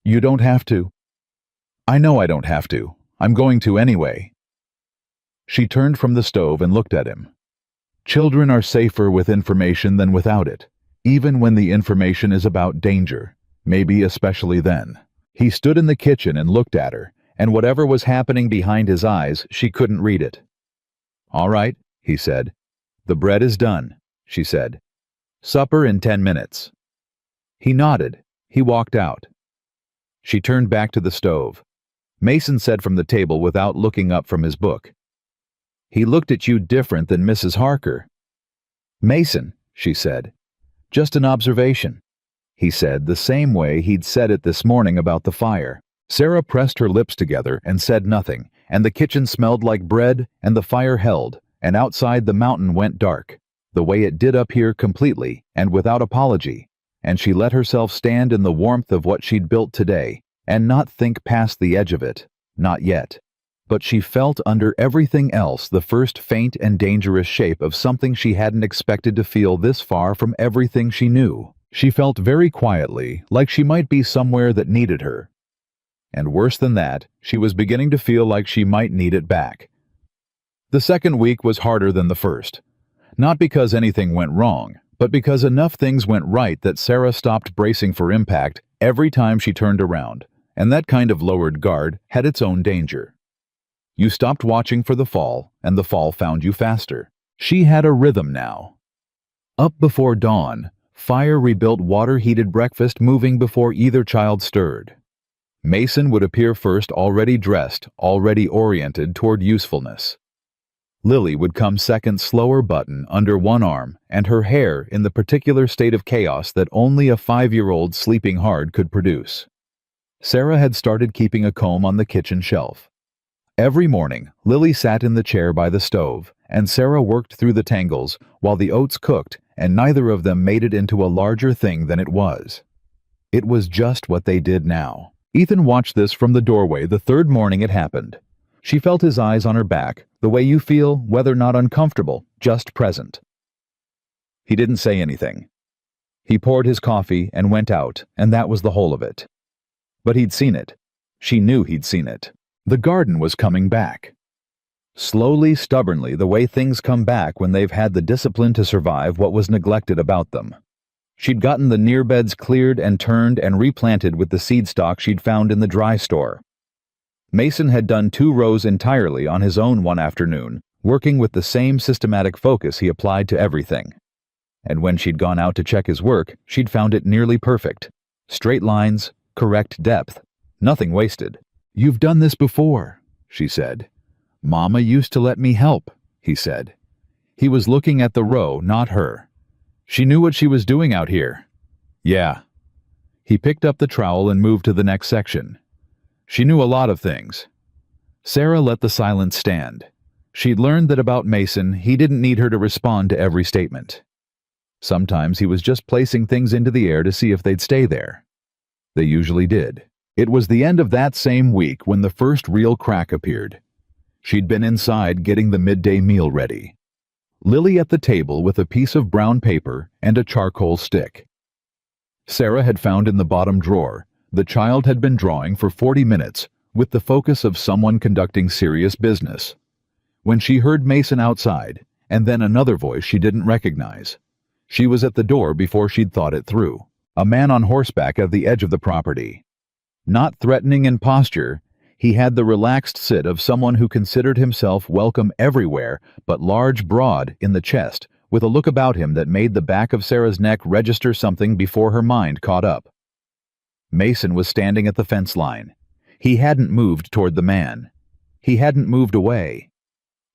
You don't have to. I know I don't have to. I'm going to anyway. She turned from the stove and looked at him. Children are safer with information than without it, even when the information is about danger, maybe especially then. He stood in the kitchen and looked at her, and whatever was happening behind his eyes, she couldn't read it. All right, he said. The bread is done. she said. "Supper in 10 minutes." He nodded. He walked out. She turned back to the stove. Mason said from the table without looking up from his book, "He looked at you different than Mrs. Harker." "Mason," she said. "Just an observation." He said the same way he'd said it this morning about the fire. Sarah pressed her lips together and said nothing, and the kitchen smelled like bread, and the fire held, and outside the mountain went dark, the way it did up here completely and without apology, and she let herself stand in the warmth of what she'd built today, and not think past the edge of it, not yet. But she felt under everything else the first faint and dangerous shape of something she hadn't expected to feel this far from everything she knew. She felt very quietly like she might be somewhere that needed her. And worse than that, she was beginning to feel like she might need it back. The second week was harder than the first. Not because anything went wrong, but because enough things went right that Sarah stopped bracing for impact every time she turned around, and that kind of lowered guard had its own danger. You stopped watching for the fall, and the fall found you faster. She had a rhythm now. Up before dawn, fire rebuilt water-heated breakfast moving before either child stirred. Mason would appear first, already dressed, already oriented toward usefulness. Lily would come second, slower button under one arm, and her hair in the particular state of chaos that only a 5-year-old sleeping hard could produce. Sarah had started keeping a comb on the kitchen shelf. Every morning, Lily sat in the chair by the stove, and Sarah worked through the tangles while the oats cooked, and neither of them made it into a larger thing than it was. It was just what they did now. Ethan watched this from the doorway the third morning it happened. She felt his eyes on her back, the way you feel, whether not uncomfortable, just present. He didn't say anything. He poured his coffee and went out, and that was the whole of it. But he'd seen it. She knew he'd seen it. The garden was coming back. Slowly, stubbornly, the way things come back when they've had the discipline to survive what was neglected about them. She'd gotten the near beds cleared and turned and replanted with the seed stock she'd found in the dry store. Mason had done 2 rows entirely on his own one afternoon, working with the same systematic focus he applied to everything. And when she'd gone out to check his work, she'd found it nearly perfect. Straight lines, correct depth, nothing wasted. "You've done this before," she said. "Mama used to let me help," he said. He was looking at the row, not her. She knew what she was doing out here. Yeah. He picked up the trowel and moved to the next section. She knew a lot of things. Sarah let the silence stand. She'd learned that about Mason, he didn't need her to respond to every statement. Sometimes he was just placing things into the air to see if they'd stay there. They usually did. It was the end of that same week when the first real crack appeared. She'd been inside getting the midday meal ready. Lily at the table with a piece of brown paper and a charcoal stick. Sarah had found in the bottom drawer. The child had been drawing for 40 minutes, with the focus of someone conducting serious business. When she heard Mason outside, and then another voice she didn't recognize, she was at the door before she'd thought it through. A man on horseback at the edge of the property. Not threatening in posture, he had the relaxed sit of someone who considered himself welcome everywhere but large, broad in the chest, with a look about him that made the back of Sarah's neck register something before her mind caught up. Mason was standing at the fence line. He hadn't moved toward the man. He hadn't moved away.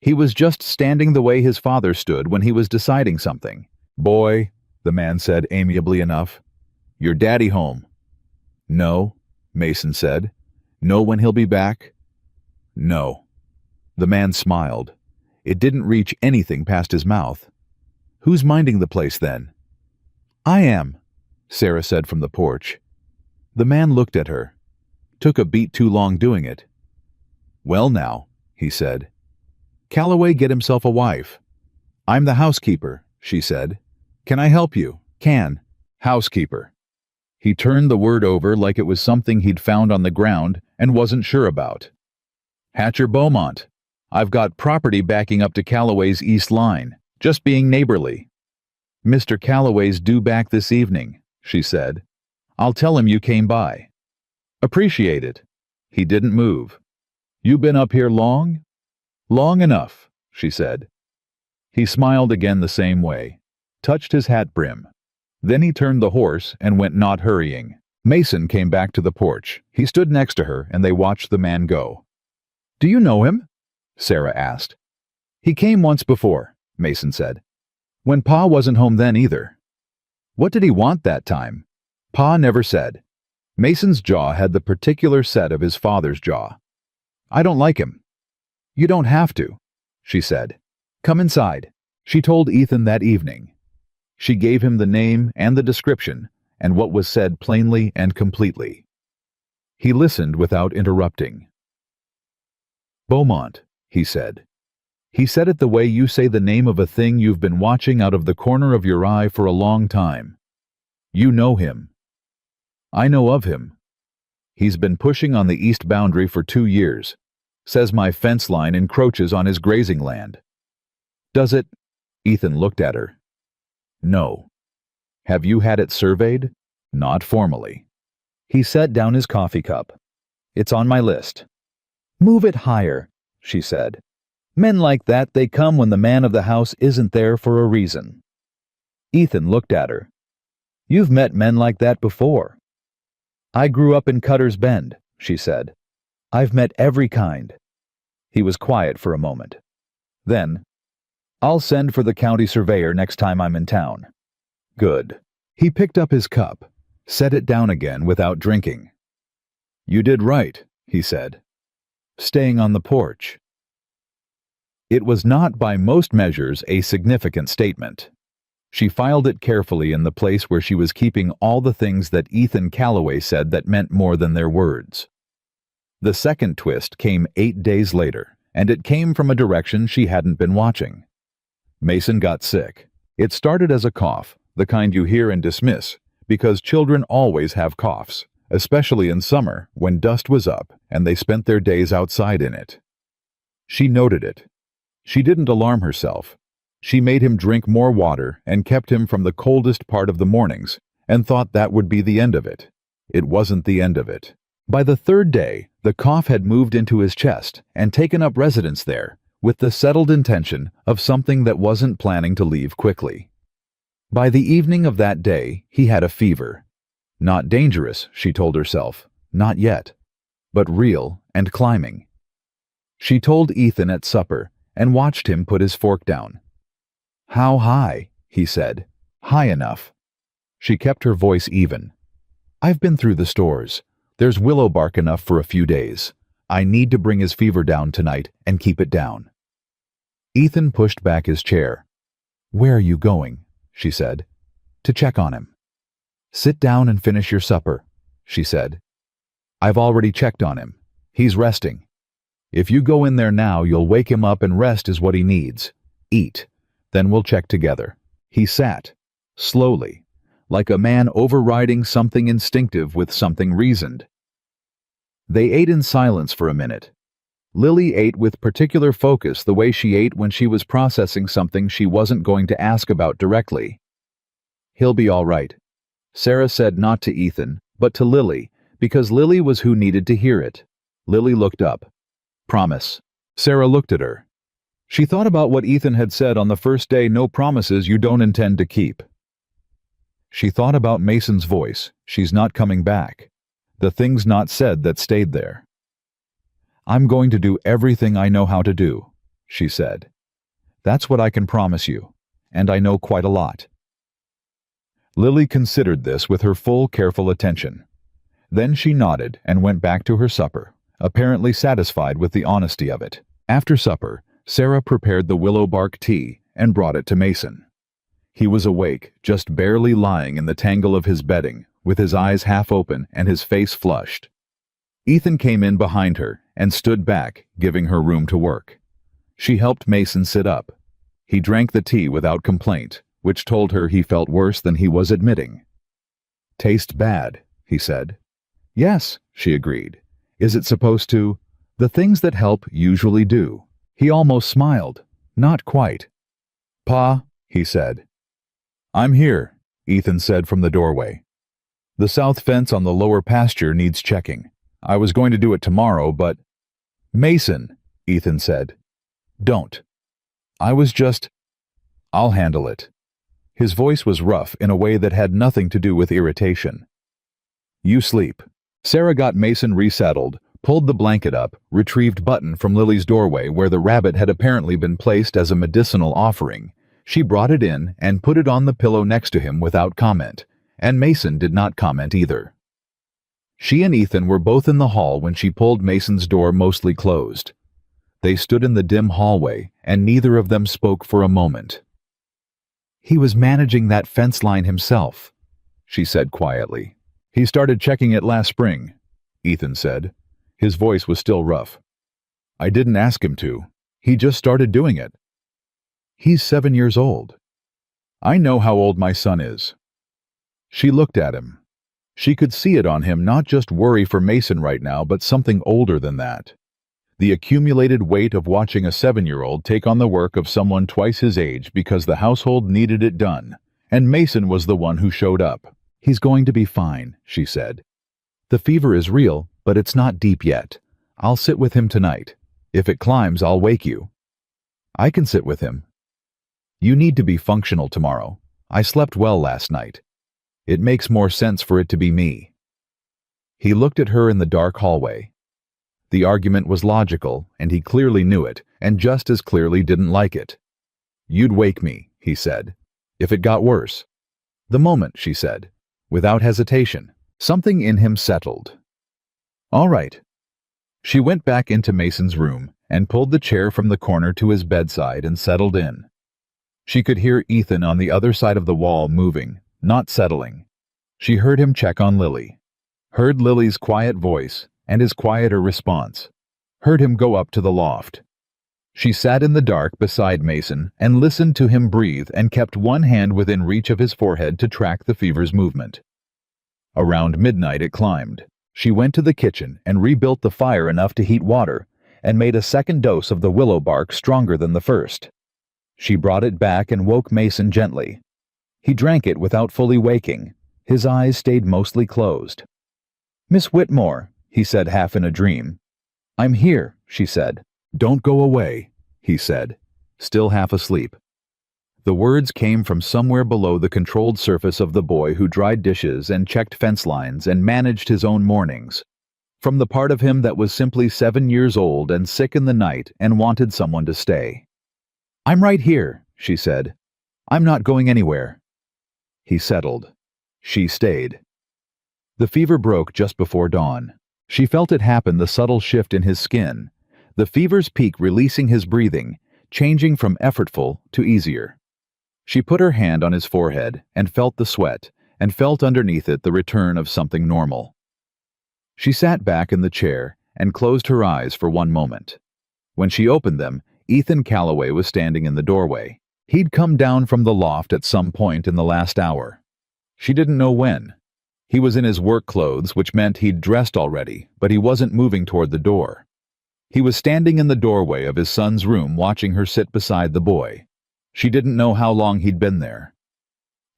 He was just standing the way his father stood when he was deciding something. "Boy," the man said amiably enough, "your daddy home?" "No," Mason said. "Know when he'll be back?" "No." The man smiled. It didn't reach anything past his mouth. "Who's minding the place then?" "I am," Sarah said from the porch. The man looked at her. Took a beat too long doing it. "Well now," he said. "Calloway get himself a wife." "I'm the housekeeper," she said. "Can I help you?" "Can." "Housekeeper." He turned the word over like it was something he'd found on the ground and wasn't sure about. "Hatcher Beaumont. I've got property backing up to Calloway's east line, just being neighborly." "Mr. Calloway's due back this evening," she said. "I'll tell him you came by." "Appreciate it." He didn't move. "You been up here long?" "Long enough," she said. He smiled again the same way. touched his hat brim. Then he turned the horse and went, not hurrying. Mason came back to the porch. He stood next to her, and they watched the man go. "Do you know him?" Sarah asked. "He came once before," Mason said. "When Pa wasn't home then either." "What did he want that time?" Pa never said. Mason's jaw had the particular set of his father's jaw. "I don't like him." "You don't have to," she said. "Come inside." She told Ethan that evening. She gave him the name and the description, and what was said plainly and completely. He listened without interrupting. "Beaumont," he said. "He said it the way you say the name of a thing you've been watching out of the corner of your eye for a long time. You know him." "I know of him. He's been pushing on the east boundary for 2 years. Says my fence line encroaches on his grazing land." "Does it?" Ethan looked at her. "No." "Have you had it surveyed?" "Not formally." He set down his coffee cup. "It's on my list." "Move it higher," she said. "Men like that, they come when the man of the house isn't there for a reason." Ethan looked at her. "You've met men like that before." "I grew up in Cutter's Bend," she said. "I've met every kind." He was quiet for a moment. Then, "I'll send for the county surveyor next time I'm in town." "Good." He picked up his cup, set it down again without drinking. "You did right," he said. "Staying on the porch." It was not by most measures a significant statement. She filed it carefully in the place where she was keeping all the things that Ethan Calloway said that meant more than their words. The second twist came 8 days later, and it came from a direction she hadn't been watching. Mason got sick. It started as a cough, the kind you hear and dismiss, because children always have coughs, especially in summer when dust was up and they spent their days outside in it. She noted it. She didn't alarm herself. She made him drink more water and kept him from the coldest part of the mornings, and thought that would be the end of it. It wasn't the end of it. By the 3rd day, the cough had moved into his chest and taken up residence there, with the settled intention of something that wasn't planning to leave quickly. By the evening of that day, he had a fever. Not dangerous, she told herself, not yet, but real and climbing. She told Ethan at supper and watched him put his fork down. "How high?" he said. "High enough." She kept her voice even. "I've been through the stores. There's willow bark enough for a few days. I need to bring his fever down tonight and keep it down." Ethan pushed back his chair. "Where are you going?" she said. "To check on him." "Sit down and finish your supper," she said. "I've already checked on him. He's resting. If you go in there now, you'll wake him up, and rest is what he needs. Eat. Then we'll check together." He sat, slowly, like a man overriding something instinctive with something reasoned. They ate in silence for a minute. Lily ate with particular focus, the way she ate when she was processing something she wasn't going to ask about directly. "He'll be all right," Sarah said, not to Ethan, but to Lily, because Lily was who needed to hear it. Lily looked up. "Promise." Sarah looked at her. She thought about what Ethan had said on the first day, "No promises you don't intend to keep." She thought about Mason's voice, "She's not coming back." The things not said that stayed there. "I'm going to do everything I know how to do," she said. "That's what I can promise you, and I know quite a lot." Lily considered this with her full, careful attention. Then she nodded and went back to her supper, apparently satisfied with the honesty of it. After supper, Sarah prepared the willow bark tea and brought it to Mason. He was awake, just barely lying in the tangle of his bedding, with his eyes half open and his face flushed. Ethan came in behind her and stood back, giving her room to work. She helped Mason sit up. He drank the tea without complaint, which told her he felt worse than he was admitting. "Taste bad," he said. "Yes," she agreed. "Is it supposed to?" "The things that help usually do." He almost smiled. Not quite. "Pa," he said. "I'm here," Ethan said from the doorway. "The south fence on the lower pasture needs checking. I was going to do it tomorrow, but—" "Mason," Ethan said. "Don't. I was just—" "I'll handle it." His voice was rough in a way that had nothing to do with irritation. "You sleep." Sarah got Mason resettled, pulled the blanket up, retrieved Button from Lily's doorway where the rabbit had apparently been placed as a medicinal offering. She brought it in and put it on the pillow next to him without comment, and Mason did not comment either. She and Ethan were both in the hall when she pulled Mason's door mostly closed. They stood in the dim hallway, and neither of them spoke for a moment. "He was managing that fence line himself," she said quietly. "He started checking it last spring," Ethan said. His voice was still rough. "I didn't ask him to. He just started doing it. He's 7 years old. I know how old my son is." She looked at him. She could see it on him, not just worry for Mason right now, but something older than that. The accumulated weight of watching a 7-year-old take on the work of someone twice his age because the household needed it done, and Mason was the one who showed up. "He's going to be fine," she said. "The fever is real, but it's not deep yet. I'll sit with him tonight. If it climbs, I'll wake you." "I can sit with him." "You need to be functional tomorrow. I slept well last night. It makes more sense for it to be me." He looked at her in the dark hallway. The argument was logical, and he clearly knew it, and just as clearly didn't like it. "You'd wake me," he said, "if it got worse." "The moment," she said, without hesitation. Something in him settled. "All right." She went back into Mason's room and pulled the chair from the corner to his bedside and settled in. She could hear Ethan on the other side of the wall moving, not settling. She heard him check on Lily. Heard Lily's quiet voice and his quieter response. Heard him go up to the loft. She sat in the dark beside Mason and listened to him breathe and kept one hand within reach of his forehead to track the fever's movement. Around midnight it climbed. She went to the kitchen and rebuilt the fire enough to heat water and made a second dose of the willow bark stronger than the first. She brought it back and woke Mason gently. He drank it without fully waking. His eyes stayed mostly closed. "Miss Whitmore," he said half in a dream. "I'm here," she said. "Don't go away," he said, still half asleep. The words came from somewhere below the controlled surface of the boy who dried dishes and checked fence lines and managed his own mornings. From the part of him that was simply 7 years old and sick in the night and wanted someone to stay. "I'm right here," she said. "I'm not going anywhere." He settled. She stayed. The fever broke just before dawn. She felt it happen, the subtle shift in his skin, the fever's peak releasing his breathing, changing from effortful to easier. She put her hand on his forehead and felt the sweat, and felt underneath it the return of something normal. She sat back in the chair and closed her eyes for one moment. When she opened them, Ethan Calloway was standing in the doorway. He'd come down from the loft at some point in the last hour. She didn't know when. He was in his work clothes, which meant he'd dressed already, but he wasn't moving toward the door. He was standing in the doorway of his son's room watching her sit beside the boy. She didn't know how long he'd been there.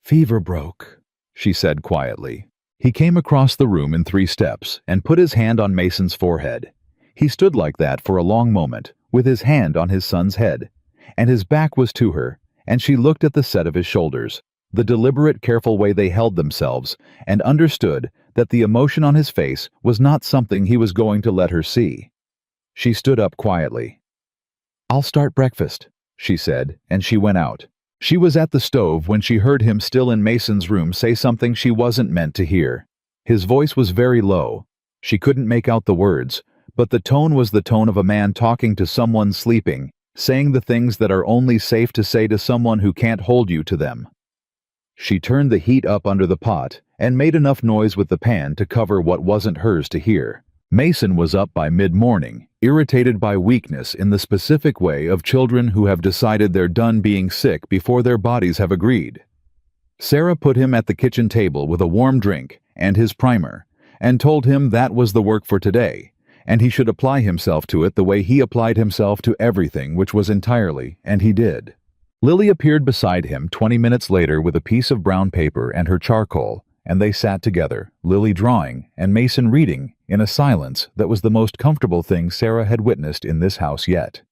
"Fever broke," she said quietly. He came across the room in 3 steps and put his hand on Mason's forehead. He stood like that for a long moment, with his hand on his son's head, and his back was to her, and she looked at the set of his shoulders, the deliberate, careful way they held themselves, and understood that the emotion on his face was not something he was going to let her see. She stood up quietly. "I'll start breakfast," she said, and she went out. She was at the stove when she heard him, still in Mason's room, say something she wasn't meant to hear. His voice was very low. She couldn't make out the words, but the tone was the tone of a man talking to someone sleeping, saying the things that are only safe to say to someone who can't hold you to them. She turned the heat up under the pot and made enough noise with the pan to cover what wasn't hers to hear. Mason was up by mid-morning, irritated by weakness in the specific way of children who have decided they're done being sick before their bodies have agreed. Sarah put him at the kitchen table with a warm drink and his primer, and told him that was the work for today, and he should apply himself to it the way he applied himself to everything, which was entirely, and he did. Lily appeared beside him 20 minutes later with a piece of brown paper and her charcoal, and they sat together, Lily drawing and Mason reading, in a silence that was the most comfortable thing Sarah had witnessed in this house yet.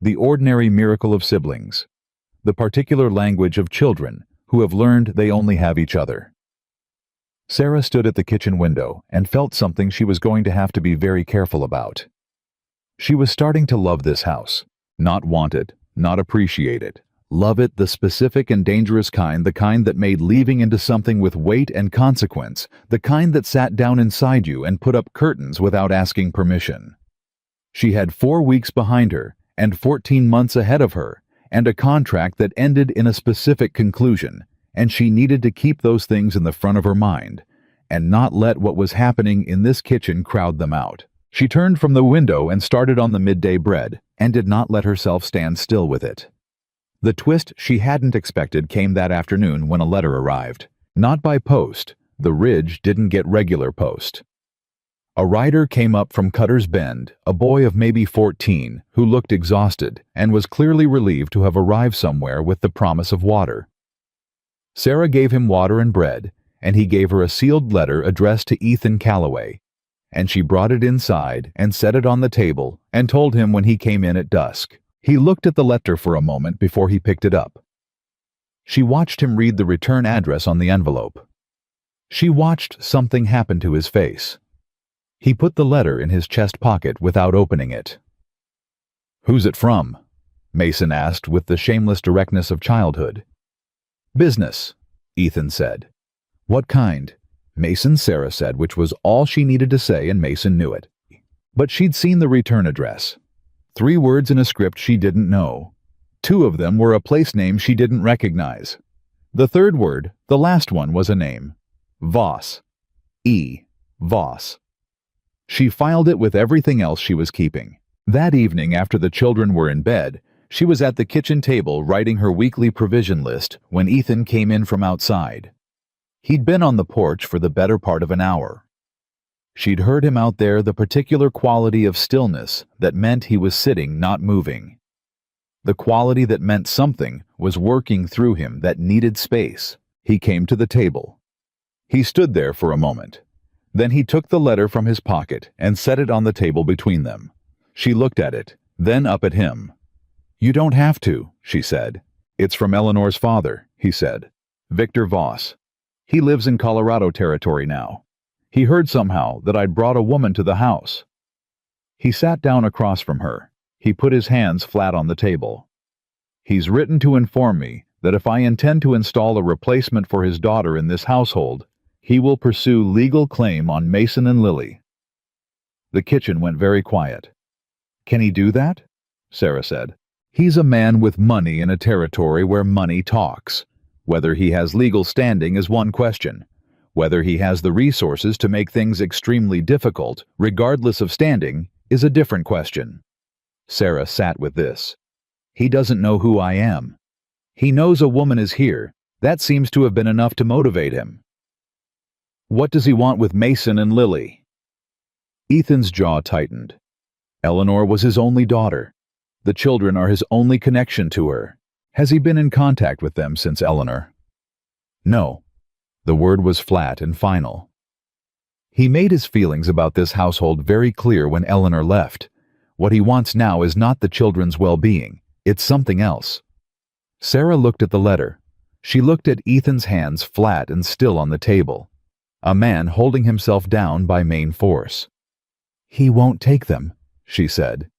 The ordinary miracle of siblings. The particular language of children, who have learned they only have each other. Sarah stood at the kitchen window and felt something she was going to have to be very careful about. She was starting to love this house. Not want it, not appreciate it. Love it, the specific and dangerous kind, the kind that made leaving into something with weight and consequence, the kind that sat down inside you and put up curtains without asking permission. She had 4 weeks behind her and 14 months ahead of her, and a contract that ended in a specific conclusion, and she needed to keep those things in the front of her mind, and not let what was happening in this kitchen crowd them out. She turned from the window and started on the midday bread, and did not let herself stand still with it. The twist she hadn't expected came that afternoon when a letter arrived. Not by post. The Ridge didn't get regular post. A rider came up from Cutter's Bend, a boy of maybe 14, who looked exhausted and was clearly relieved to have arrived somewhere with the promise of water. Sarah gave him water and bread, and he gave her a sealed letter addressed to Ethan Calloway, and she brought it inside and set it on the table and told him when he came in at dusk. He looked at the letter for a moment before he picked it up. She watched him read the return address on the envelope. She watched something happen to his face. He put the letter in his chest pocket without opening it. "Who's it from?" Mason asked with the shameless directness of childhood. "Business," Ethan said. "What kind?" Mason, Sarah said, which was all she needed to say, and Mason knew it. But she'd seen the return address. 3 words in a script she didn't know. 2 of them were a place name she didn't recognize. The 3rd word, the last one, was a name. Voss. Voss. She filed it with everything else she was keeping. That evening, after the children were in bed, she was at the kitchen table writing her weekly provision list when Ethan came in from outside. He'd been on the porch for the better part of an hour. She'd heard him out there, the particular quality of stillness that meant he was sitting, not moving. The quality that meant something was working through him that needed space. He came to the table. He stood there for a moment. Then he took the letter from his pocket and set it on the table between them. She looked at it, then up at him. "You don't have to," she said. "It's from Eleanor's father," he said. "Victor Voss. He lives in Colorado territory now. He heard somehow that I'd brought a woman to the house." He sat down across from her. He put his hands flat on the table. "He's written to inform me that if I intend to install a replacement for his daughter in this household, he will pursue legal claim on Mason and Lily." The kitchen went very quiet. "Can he do that?" Sarah said. "He's a man with money in a territory where money talks. Whether he has legal standing is one question. Whether he has the resources to make things extremely difficult, regardless of standing, is a different question." Sarah sat with this. "He doesn't know who I am. He knows a woman is here. That seems to have been enough to motivate him." "What does he want with Mason and Lily?" Ethan's jaw tightened. Eleanor was his only daughter. The children are his only connection to her. Has he been in contact with them since Eleanor? No. The word was flat and final. He made his feelings about this household very clear when Eleanor left. What he wants now is not the children's well-being. It's something else. Sarah looked at the letter. She looked at Ethan's hands flat and still on the table. A man holding himself down by main force. "He won't take them," she said.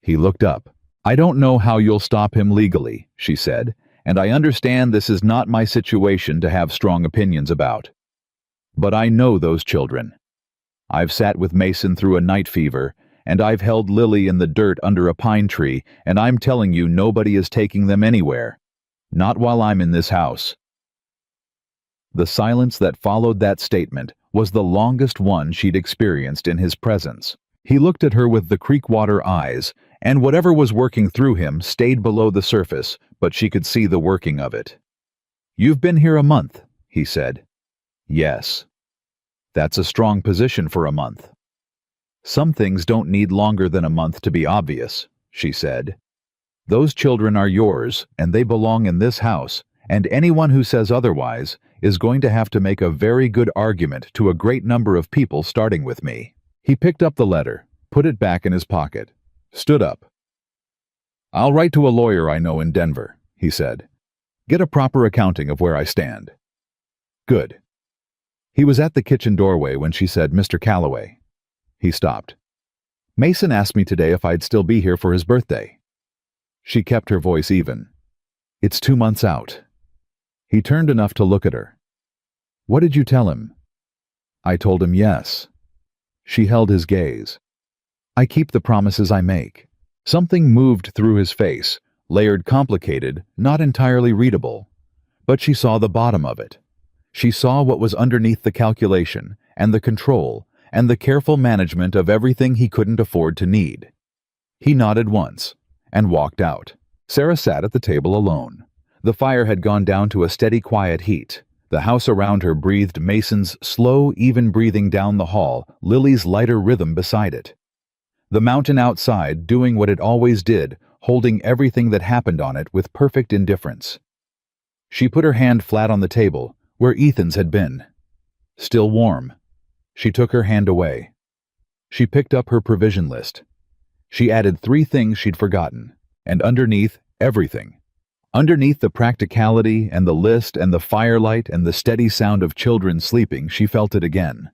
He looked up. "I don't know how you'll stop him legally," she said, "and I understand this is not my situation to have strong opinions about. But I know those children. I've sat with Mason through a night fever, and I've held Lily in the dirt under a pine tree, and I'm telling you nobody is taking them anywhere. Not while I'm in this house." The silence that followed that statement was the longest one she'd experienced in his presence. He looked at her with the creekwater eyes, and whatever was working through him stayed below the surface, but she could see the working of it. "You've been here a month," he said. "Yes." "That's a strong position for a month." "Some things don't need longer than a month to be obvious," she said. "Those children are yours, and they belong in this house, and anyone who says otherwise is going to have to make a very good argument to a great number of people, starting with me." He picked up the letter, put it back in his pocket, stood up. "I'll write to a lawyer I know in Denver," he said. Get a proper accounting of where I stand." "Good." He was at the kitchen doorway when she said, "Mr. Calloway." He stopped. "Mason asked me today if I'd still be here for his birthday." She kept her voice even. "It's 2 months out." He turned enough to look at her. "What did you tell him?" "I told him yes." She held his gaze. "I keep the promises I make." Something moved through his face, layered, complicated, not entirely readable. But she saw the bottom of it. She saw what was underneath the calculation, and the control, and the careful management of everything he couldn't afford to need. He nodded once, and walked out. Sarah sat at the table alone. The fire had gone down to a steady, quiet heat. The house around her breathed Mason's slow, even breathing down the hall, Lily's lighter rhythm beside it. The mountain outside doing what it always did, holding everything that happened on it with perfect indifference. She put her hand flat on the table, where Ethan's had been. Still warm. She took her hand away. She picked up her provision list. She added 3 things she'd forgotten, and underneath, everything. Underneath the practicality and the list and the firelight and the steady sound of children sleeping, she felt it again.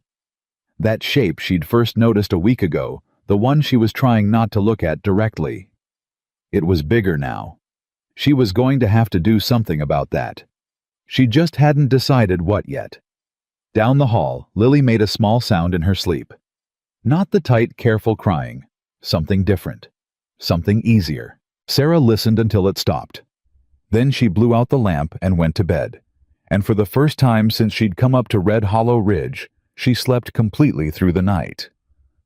That shape she'd first noticed a week ago, the one she was trying not to look at directly. It was bigger now. She was going to have to do something about that. She just hadn't decided what yet. Down the hall, Lily made a small sound in her sleep. Not the tight, careful crying. Something different. Something easier. Sarah listened until it stopped. Then she blew out the lamp and went to bed. And for the first time since she'd come up to Red Hollow Ridge, she slept completely through the night.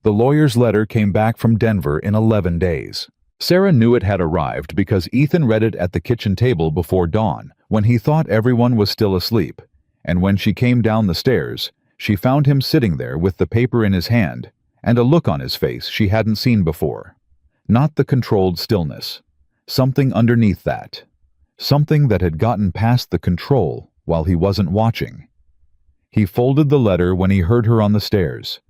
The lawyer's letter came back from Denver in 11 days. Sarah knew it had arrived because Ethan read it at the kitchen table before dawn, when he thought everyone was still asleep, and when she came down the stairs, she found him sitting there with the paper in his hand, and a look on his face she hadn't seen before. Not the controlled stillness. Something underneath that. Something that had gotten past the control while he wasn't watching. He folded the letter when he heard her on the stairs.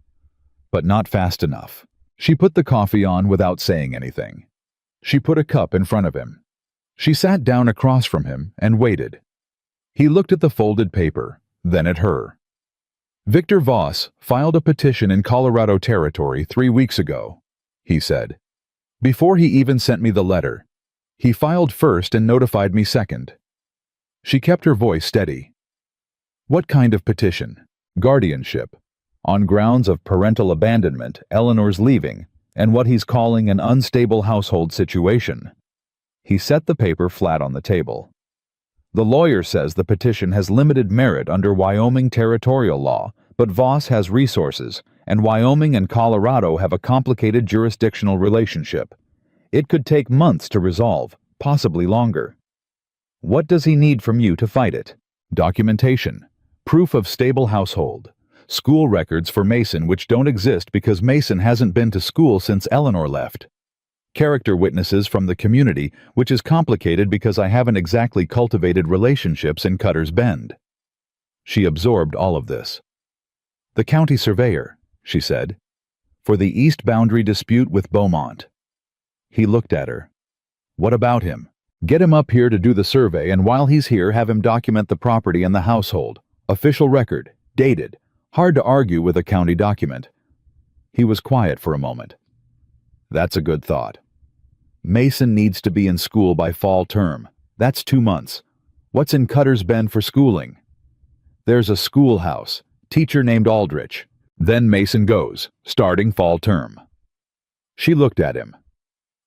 But not fast enough. She put the coffee on without saying anything. She put a cup in front of him. She sat down across from him and waited. He looked at the folded paper, then at her. "Victor Voss filed a petition in Colorado Territory 3 weeks ago," he said. "Before he even sent me the letter. He filed first and notified me second." She kept her voice steady. "What kind of petition?" "Guardianship. On grounds of parental abandonment, Eleanor's leaving, and what he's calling an unstable household situation." He set the paper flat on the table. "The lawyer says the petition has limited merit under Wyoming territorial law, but Voss has resources, and Wyoming and Colorado have a complicated jurisdictional relationship. It could take months to resolve, possibly longer. What does he need from you to fight it?" "Documentation. Proof of stable household. School records for Mason which don't exist because Mason hasn't been to school since Eleanor left. Character witnesses from the community, which is complicated because I haven't exactly cultivated relationships in Cutter's Bend." She absorbed all of this. "The county surveyor," she said, "for the east boundary dispute with Beaumont." He looked at her. "What about him? Get him up here to do the survey, and while he's here have him document the property and the household. Official record, dated. Hard to argue with a county document." He was quiet for a moment. "That's a good thought. Mason needs to be in school by fall term. That's 2 months. What's in Cutter's Bend for schooling?" "There's a schoolhouse, teacher named Aldrich. Then Mason goes, starting fall term." She looked at him.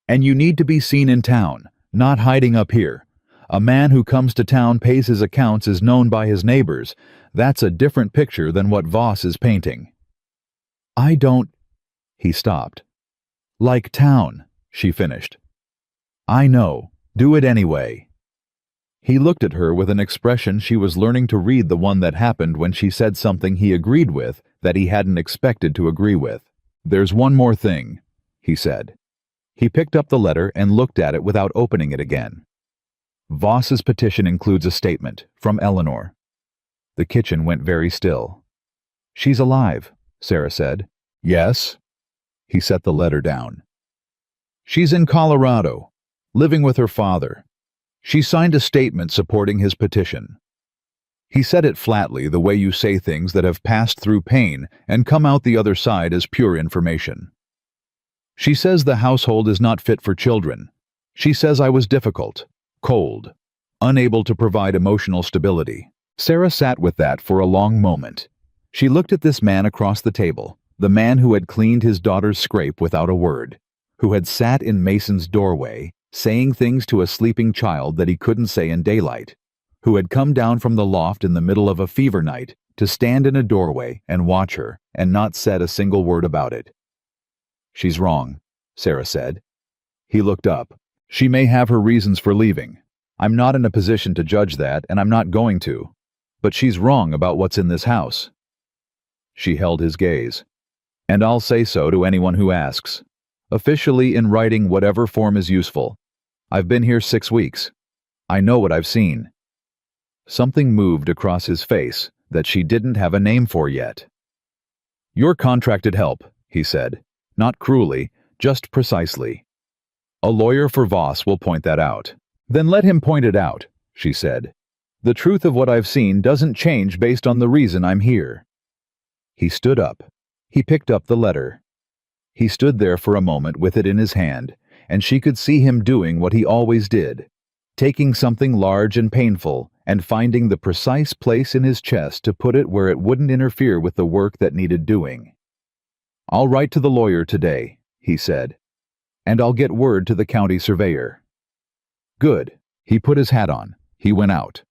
"And you need to be seen in town, not hiding up here. A man who comes to town, pays his accounts, is known by his neighbors. That's a different picture than what Voss is painting." "I don't—" He stopped. "Like town," she finished. "I know. Do it anyway." He looked at her with an expression she was learning to read, the one that happened when she said something he agreed with that he hadn't expected to agree with. "There's one more thing," he said. He picked up the letter and looked at it without opening it again. "Voss's petition includes a statement from Eleanor." The kitchen went very still. "She's alive," Sarah said. "Yes?" He set the letter down. "She's in Colorado, living with her father. She signed a statement supporting his petition. He said it flatly, the way you say things that have passed through pain and come out the other side as pure information. She says the household is not fit for children. She says I was difficult, cold, unable to provide emotional stability. Sarah sat with that for a long moment. She looked at this man across the table, the man who had cleaned his daughter's scrape without a word, who had sat in Mason's doorway, saying things to a sleeping child that he couldn't say in daylight, who had come down from the loft in the middle of a fever night to stand in a doorway and watch her and not said a single word about it. She's wrong, Sarah said. He looked up. She may have her reasons for leaving. I'm not in a position to judge that, and I'm not going to. But she's wrong about what's in this house. She held his gaze. And I'll say so to anyone who asks. Officially in writing, whatever form is useful. I've been here 6 weeks. I know what I've seen. Something moved across his face that she didn't have a name for yet. You're contracted help, he said. Not cruelly, just precisely. A lawyer for Voss will point that out. Then let him point it out, she said. The truth of what I've seen doesn't change based on the reason I'm here. He stood up. He picked up the letter. He stood there for a moment with it in his hand, and she could see him doing what he always did, taking something large and painful and finding the precise place in his chest to put it where it wouldn't interfere with the work that needed doing. I'll write to the lawyer today, he said, and I'll get word to the county surveyor. Good. He put his hat on. He went out.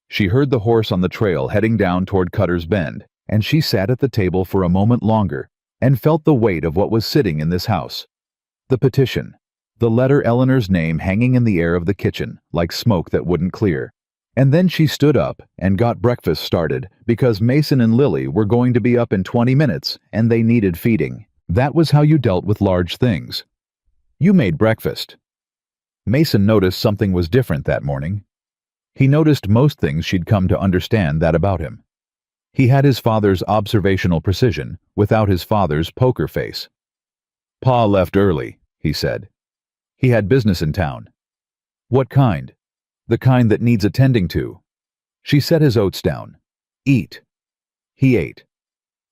She heard the horse on the trail heading down toward Cutter's Bend, and she sat at the table for a moment longer and felt the weight of what was sitting in this house. The petition, the letter, Eleanor's name hanging in the air of the kitchen like smoke that wouldn't clear. And then she stood up and got breakfast started because Mason and Lily were going to be up in 20 minutes and they needed feeding. That was how you dealt with large things. You made breakfast. Mason noticed something was different that morning. He noticed most things she'd come to understand that about him. He had his father's observational precision without his father's poker face. Pa left early, he said. He had business in town. What kind? The kind that needs attending to. She set his oats down. Eat. He ate.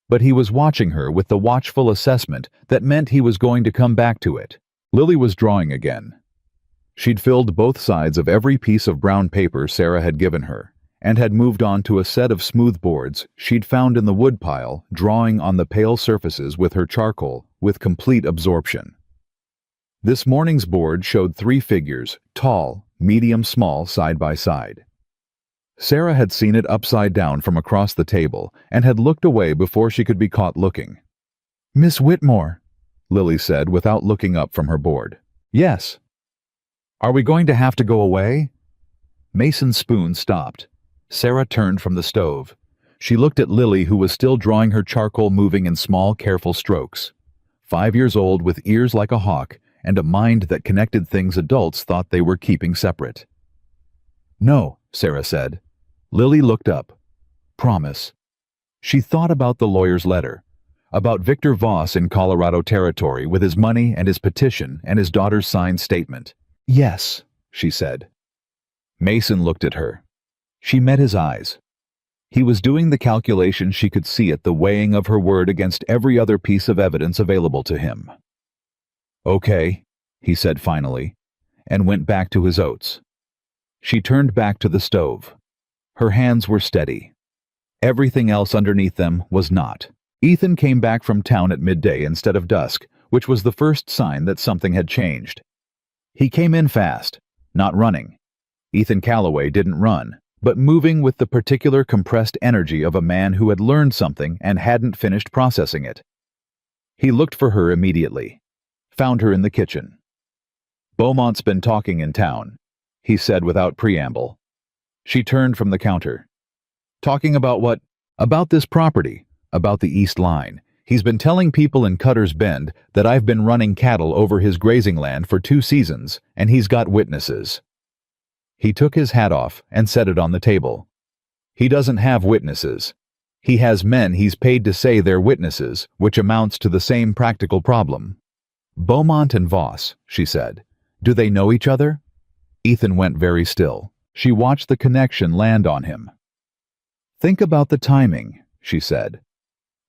But he was watching her with the watchful assessment that meant he was going to come back to it. Lily was drawing again. She'd filled both sides of every piece of brown paper Sarah had given her, and had moved on to a set of smooth boards she'd found in the woodpile, drawing on the pale surfaces with her charcoal with complete absorption. This morning's board showed 3 figures, tall, medium, small, side by side. Sarah had seen it upside down from across the table and had looked away before she could be caught looking. Miss Whitmore, Lily said without looking up from her board. Yes. Are we going to have to go away? Mason's spoon stopped. Sarah turned from the stove. She looked at Lily, who was still drawing her charcoal, moving in small, careful strokes. 5 years old with ears like a hawk and a mind that connected things adults thought they were keeping separate. No, Sarah said. Lily looked up. Promise. She thought about the lawyer's letter, about Victor Voss in Colorado Territory with his money and his petition and his daughter's signed statement. Yes, she said. Mason looked at her. She met his eyes. He was doing the calculation. She could see it, the weighing of her word against every other piece of evidence available to him. Okay, he said finally, and went back to his oats. She turned back to the stove. Her hands were steady. Everything else underneath them was not. Ethan came back from town at midday instead of dusk, which was the first sign that something had changed. He came in fast, not running. Ethan Calloway didn't run, but moving with the particular compressed energy of a man who had learned something and hadn't finished processing it. He looked for her immediately. Found her in the kitchen. Beaumont's been talking in town, he said without preamble. She turned from the counter. Talking about what? About this property, about the East Line. He's been telling people in Cutter's Bend that I've been running cattle over his grazing land for 2 seasons, and he's got witnesses. He took his hat off and set it on the table. He doesn't have witnesses. He has men he's paid to say they're witnesses, which amounts to the same practical problem. Beaumont and Voss, she said. Do they know each other? Ethan went very still. She watched the connection land on him. "Think about the timing," she said.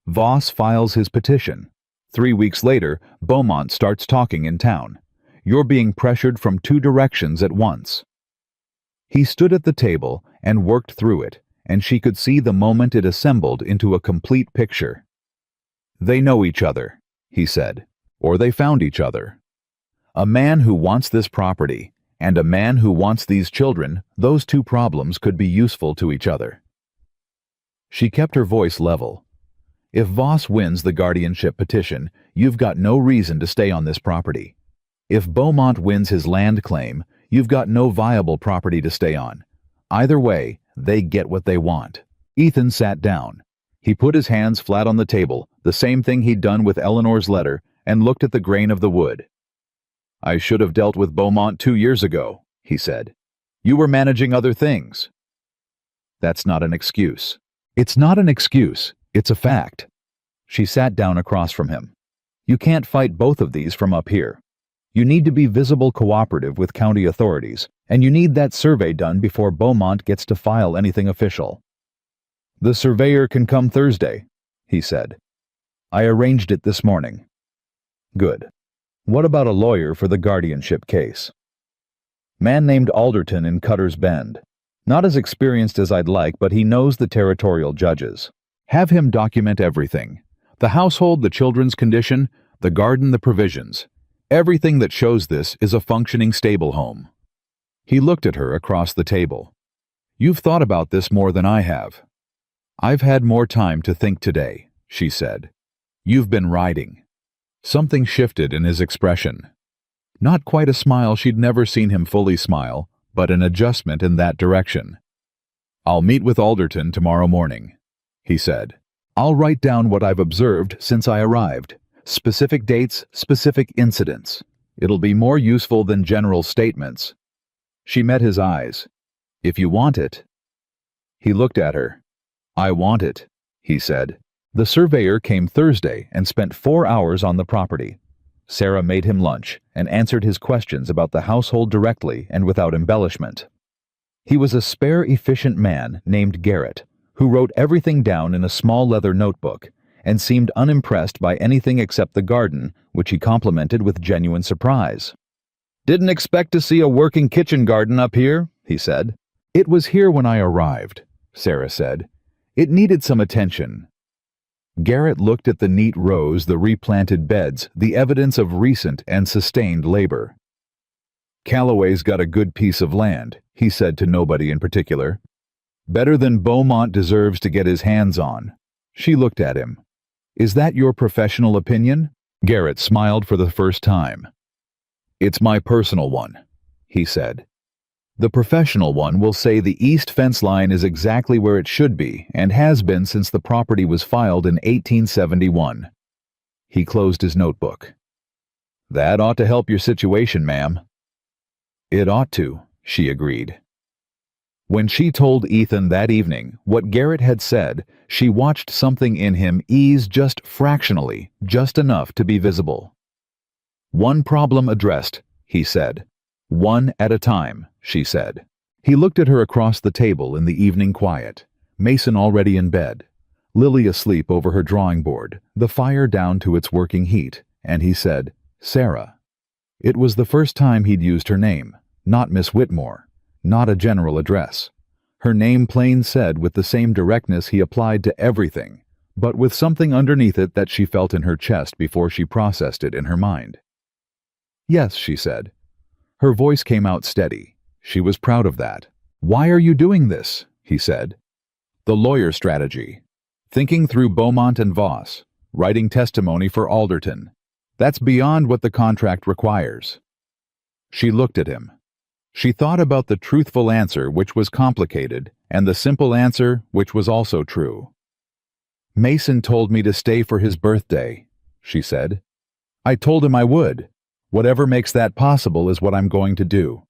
Voss files his petition. 3 weeks later, Beaumont starts talking in town. You're being pressured from 2 directions at once. He stood at the table and worked through it, and she could see the moment it assembled into a complete picture. "They know each other," he said, "or they found each other. A man who wants this property and a man who wants these children, those 2 problems could be useful to each other." She kept her voice level. "If Voss wins the guardianship petition, you've got no reason to stay on this property. If Beaumont wins his land claim, you've got no viable property to stay on. Either way, they get what they want." Ethan sat down. He put his hands flat on the table, the same thing he'd done with Eleanor's letter, and looked at the grain of the wood. "I should have dealt with Beaumont 2 years ago," he said. "You were managing other things." "That's not an excuse." "It's not an excuse. It's a fact." She sat down across from him. "You can't fight both of these from up here. You need to be visible cooperative with county authorities, and you need that survey done before Beaumont gets to file anything official." "The surveyor can come Thursday," he said. "I arranged it this morning." "Good. What about a lawyer for the guardianship case?" "Man named Alderton in Cutter's Bend. Not as experienced as I'd like, but he knows the territorial judges. Have him document everything. The household, the children's condition, the garden, the provisions. Everything that shows this is a functioning stable home." He looked at her across the table. "You've thought about this more than I have." "I've had more time to think today," she said. "You've been riding." Something shifted in his expression. Not quite a smile, she'd never seen him fully smile, but an adjustment in that direction. "I'll meet with Alderton tomorrow morning," he said. "I'll write down what I've observed since I arrived. Specific dates, specific incidents. It'll be more useful than general statements." She met his eyes. "If you want it." He looked at her. "I want it," he said. The surveyor came Thursday and spent 4 hours on the property. Sarah made him lunch and answered his questions about the household directly and without embellishment. He was a spare, efficient man named Garrett, who wrote everything down in a small leather notebook and seemed unimpressed by anything except the garden, which he complimented with genuine surprise. "Didn't expect to see a working kitchen garden up here," he said. "It was here when I arrived," Sarah said. "It needed some attention." Garrett looked at the neat rows, the replanted beds, the evidence of recent and sustained labor. "Calloway's got a good piece of land," he said to nobody in particular. "Better than Beaumont deserves to get his hands on." She looked at him. "Is that your professional opinion?" Garrett smiled for the first time. "It's my personal one," he said. "The professional one will say the east fence line is exactly where it should be and has been since the property was filed in 1871. He closed his notebook. "That ought to help your situation, ma'am." "It ought to," she agreed. When she told Ethan that evening what Garrett had said, she watched something in him ease just fractionally, just enough to be visible. "One problem addressed," he said. "One at a time," she said. He looked at her across the table in the evening quiet. Mason already in bed, Lily asleep over her drawing board, the fire down to its working heat, and he said, "Sarah." It was the first time he'd used her name, not Miss Whitmore, not a general address. Her name plain said with the same directness he applied to everything, but with something underneath it that she felt in her chest before she processed it in her mind. "Yes," she said. Her voice came out steady. She was proud of that. "Why are you doing this?" he said. "The lawyer strategy. Thinking through Beaumont and Voss. Writing testimony for Alderton. That's beyond what the contract requires." She looked at him. She thought about the truthful answer, which was complicated, and the simple answer, which was also true. "Mason told me to stay for his birthday," she said. "I told him I would. Whatever makes that possible is what I'm going to do."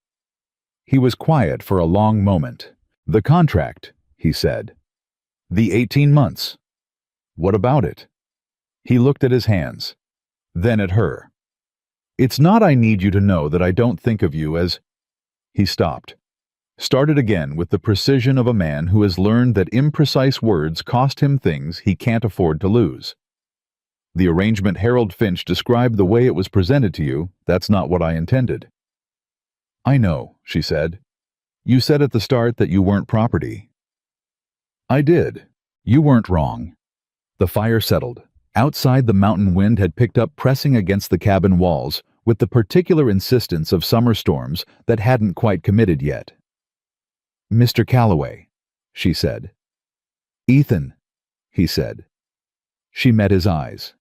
He was quiet for a long moment. "The contract," he said. "The 18 months. What about it?" He looked at his hands, then at her. "It's not I need you to know that I don't think of you as..." He stopped. Started again with the precision of a man who has learned that imprecise words cost him things he can't afford to lose. The arrangement Harold Finch described the way it was presented to you, that's not what I intended. I know, she said. You said at the start that you weren't property. I did. You weren't wrong. The fire settled. Outside, the mountain wind had picked up, pressing against the cabin walls with the particular insistence of summer storms that hadn't quite committed yet. Mr. Calloway, she said. Ethan, he said. She met his eyes.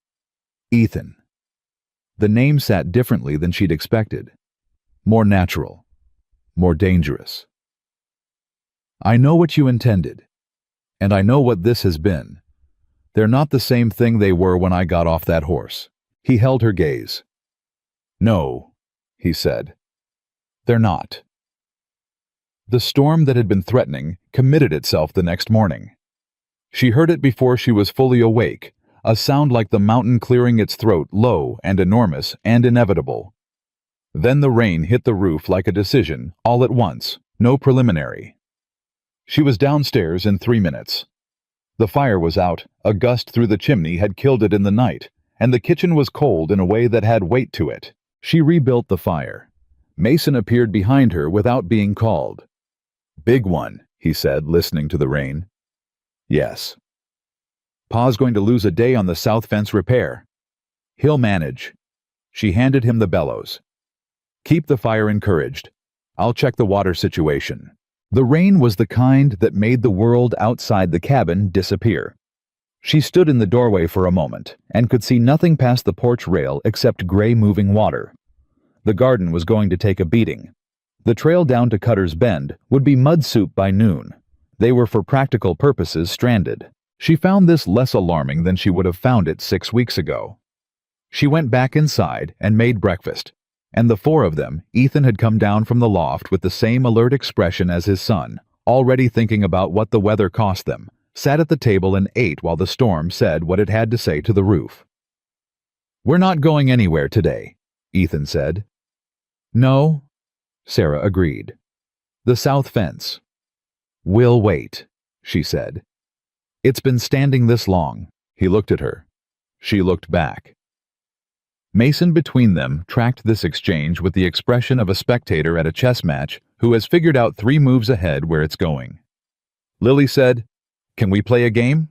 Ethan. The name sat differently than she'd expected. More natural. More dangerous. I know what you intended. And I know what this has been. They're not the same thing they were when I got off that horse. He held her gaze. No, he said. They're not. The storm that had been threatening committed itself the next morning. She heard it before she was fully awake, a sound like the mountain clearing its throat, low and enormous and inevitable. Then the rain hit the roof like a decision, all at once, no preliminary. She was downstairs in 3 minutes. The fire was out, a gust through the chimney had killed it in the night, and the kitchen was cold in a way that had weight to it. She rebuilt the fire. Mason appeared behind her without being called. Big one, he said, listening to the rain. Yes. Pa's going to lose a day on the south fence repair. He'll manage. She handed him the bellows. Keep the fire encouraged. I'll check the water situation. The rain was the kind that made the world outside the cabin disappear. She stood in the doorway for a moment and could see nothing past the porch rail except gray moving water. The garden was going to take a beating. The trail down to Cutter's Bend would be mud soup by noon. They were for practical purposes stranded. She found this less alarming than she would have found it 6 weeks ago. She went back inside and made breakfast, and the four of them, Ethan had come down from the loft with the same alert expression as his son, already thinking about what the weather cost them, sat at the table and ate while the storm said what it had to say to the roof. We're not going anywhere today, Ethan said. No, Sarah agreed. The south fence. We'll wait, she said. It's been standing this long. He looked at her. She looked back. Mason between them tracked this exchange with the expression of a spectator at a chess match who has figured out 3 moves ahead where it's going. Lily said, Can we play a game?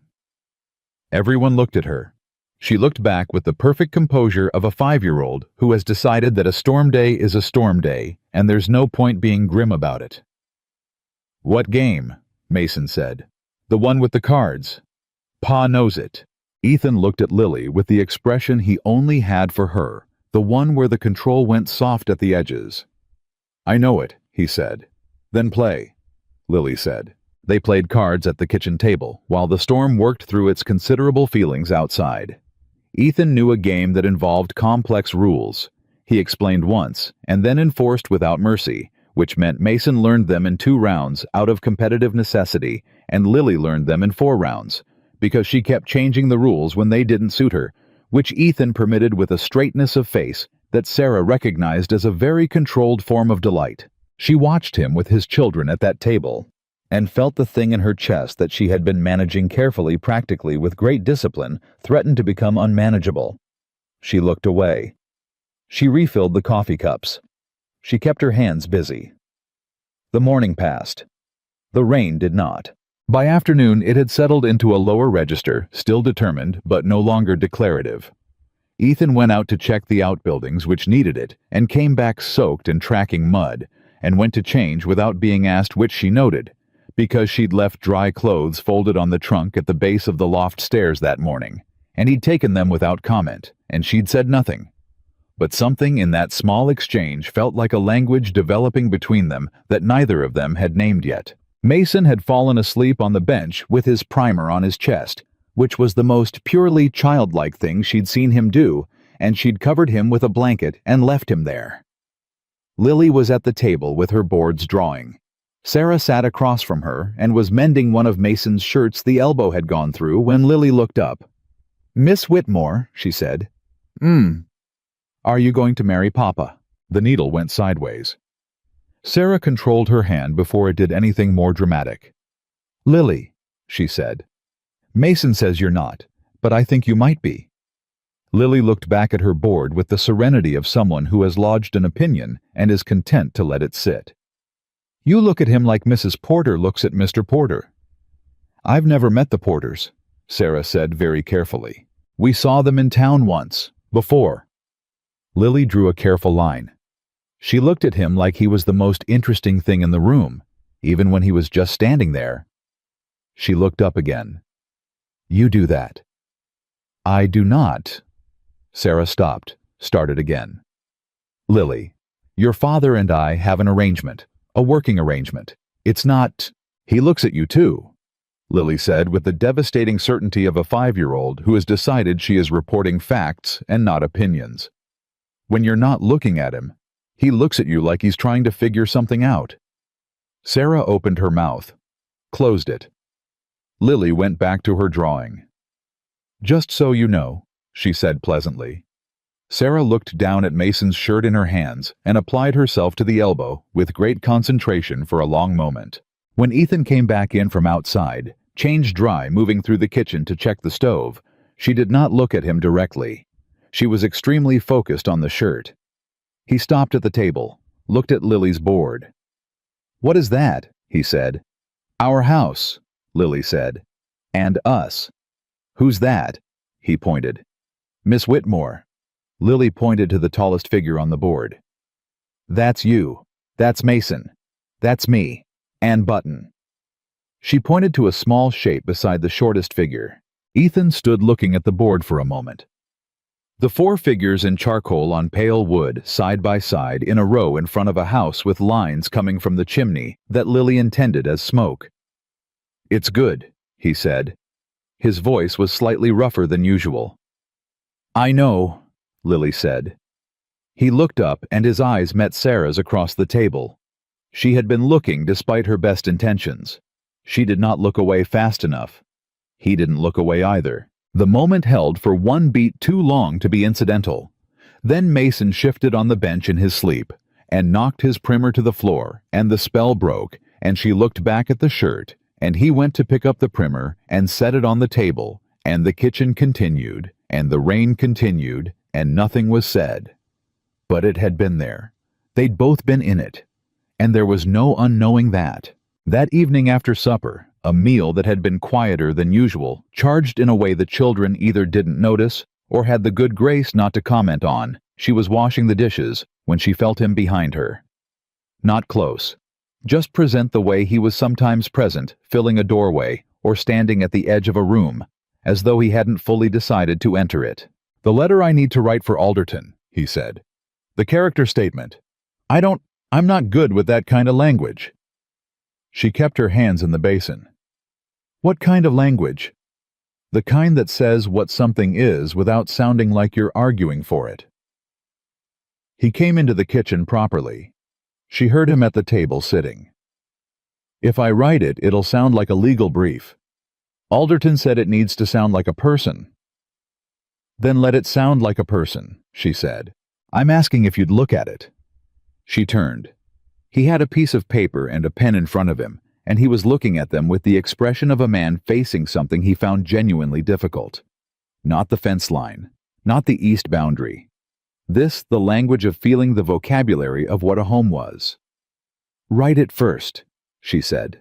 Everyone looked at her. She looked back with the perfect composure of a 5-year-old who has decided that a storm day is a storm day, and there's no point being grim about it. What game? Mason said. The one with the cards. Pa knows it. Ethan looked at Lily with the expression he only had for her, the one where the control went soft at the edges. I know it, he said. Then play, Lily said. They played cards at the kitchen table, while the storm worked through its considerable feelings outside. Ethan knew a game that involved complex rules. He explained once, and then enforced without mercy, which meant Mason learned them in 2 rounds out of competitive necessity, and Lily learned them in 4 rounds, because she kept changing the rules when they didn't suit her, which Ethan permitted with a straightness of face that Sarah recognized as a very controlled form of delight. She watched him with his children at that table, and felt the thing in her chest that she had been managing carefully, practically, with great discipline, threatened to become unmanageable. She looked away. She refilled the coffee cups. She kept her hands busy. The morning passed. The rain did not. By afternoon, it had settled into a lower register, still determined, but no longer declarative. Ethan went out to check the outbuildings which needed it, and came back soaked and tracking mud, and went to change without being asked which she noted, because she'd left dry clothes folded on the trunk at the base of the loft stairs that morning, and he'd taken them without comment, and she'd said nothing. But something in that small exchange felt like a language developing between them that neither of them had named yet. Mason had fallen asleep on the bench with his primer on his chest, which was the most purely childlike thing she'd seen him do, and she'd covered him with a blanket and left him there. Lily was at the table with her boards drawing. Sarah sat across from her and was mending one of Mason's shirts the elbow had gone through when Lily looked up. Miss Whitmore, she said. Are you going to marry Papa? The needle went sideways. Sarah controlled her hand before it did anything more dramatic. "Lily," she said. "Mason says you're not, but I think you might be." Lily looked back at her board with the serenity of someone who has lodged an opinion and is content to let it sit. "You look at him like Mrs. Porter looks at Mr. Porter." "I've never met the Porters," Sarah said very carefully. "We saw them in town once, before." Lily drew a careful line. She looked at him like he was the most interesting thing in the room, even when he was just standing there. She looked up again. "You do that." "I do not." Sarah stopped, started again. "Lily, your father and I have an arrangement, a working arrangement. It's not—" "He looks at you too," Lily said with the devastating certainty of a 5-year-old who has decided she is reporting facts and not opinions. "When you're not looking at him, he looks at you like he's trying to figure something out." Sarah opened her mouth, closed it. Lily went back to her drawing. "Just so you know," she said pleasantly. Sarah looked down at Mason's shirt in her hands and applied herself to the elbow with great concentration for a long moment. When Ethan came back in from outside, changed dry moving through the kitchen to check the stove, she did not look at him directly. She was extremely focused on the shirt. He stopped at the table, looked at Lily's board. "What is that?" he said. "Our house," Lily said. "And us." "Who's that?" He pointed. "Miss Whitmore." Lily pointed to the tallest figure on the board. "That's you. That's Mason. That's me. And Button." She pointed to a small shape beside the shortest figure. Ethan stood looking at the board for a moment. The 4 figures in charcoal on pale wood, side by side, in a row in front of a house with lines coming from the chimney that Lily intended as smoke. "It's good," he said. His voice was slightly rougher than usual. "I know," Lily said. He looked up and his eyes met Sarah's across the table. She had been looking despite her best intentions. She did not look away fast enough. He didn't look away either. The moment held for one beat too long to be incidental. Then Mason shifted on the bench in his sleep and knocked his primer to the floor, and the spell broke, and she looked back at the shirt, and he went to pick up the primer and set it on the table, and the kitchen continued, and the rain continued, and nothing was said. But it had been there. They'd both been in it. And there was no unknowing that. That evening after supper, a meal that had been quieter than usual, charged in a way the children either didn't notice or had the good grace not to comment on. She was washing the dishes when she felt him behind her. Not close. Just present the way he was sometimes present, filling a doorway or standing at the edge of a room, as though he hadn't fully decided to enter it. "The letter I need to write for Alderton," he said. "The character statement. I'm not good with that kind of language." She kept her hands in the basin. "What kind of language?" "The kind that says what something is without sounding like you're arguing for it." He came into the kitchen properly. She heard him at the table sitting. "If I write it, it'll sound like a legal brief. Alderton said it needs to sound like a person." "Then let it sound like a person," she said. "I'm asking if you'd look at it." She turned. He had a piece of paper and a pen in front of him, and he was looking at them with the expression of a man facing something he found genuinely difficult. Not the fence line, not the east boundary. This, the language of feeling the vocabulary of what a home was. "Write it first," she said.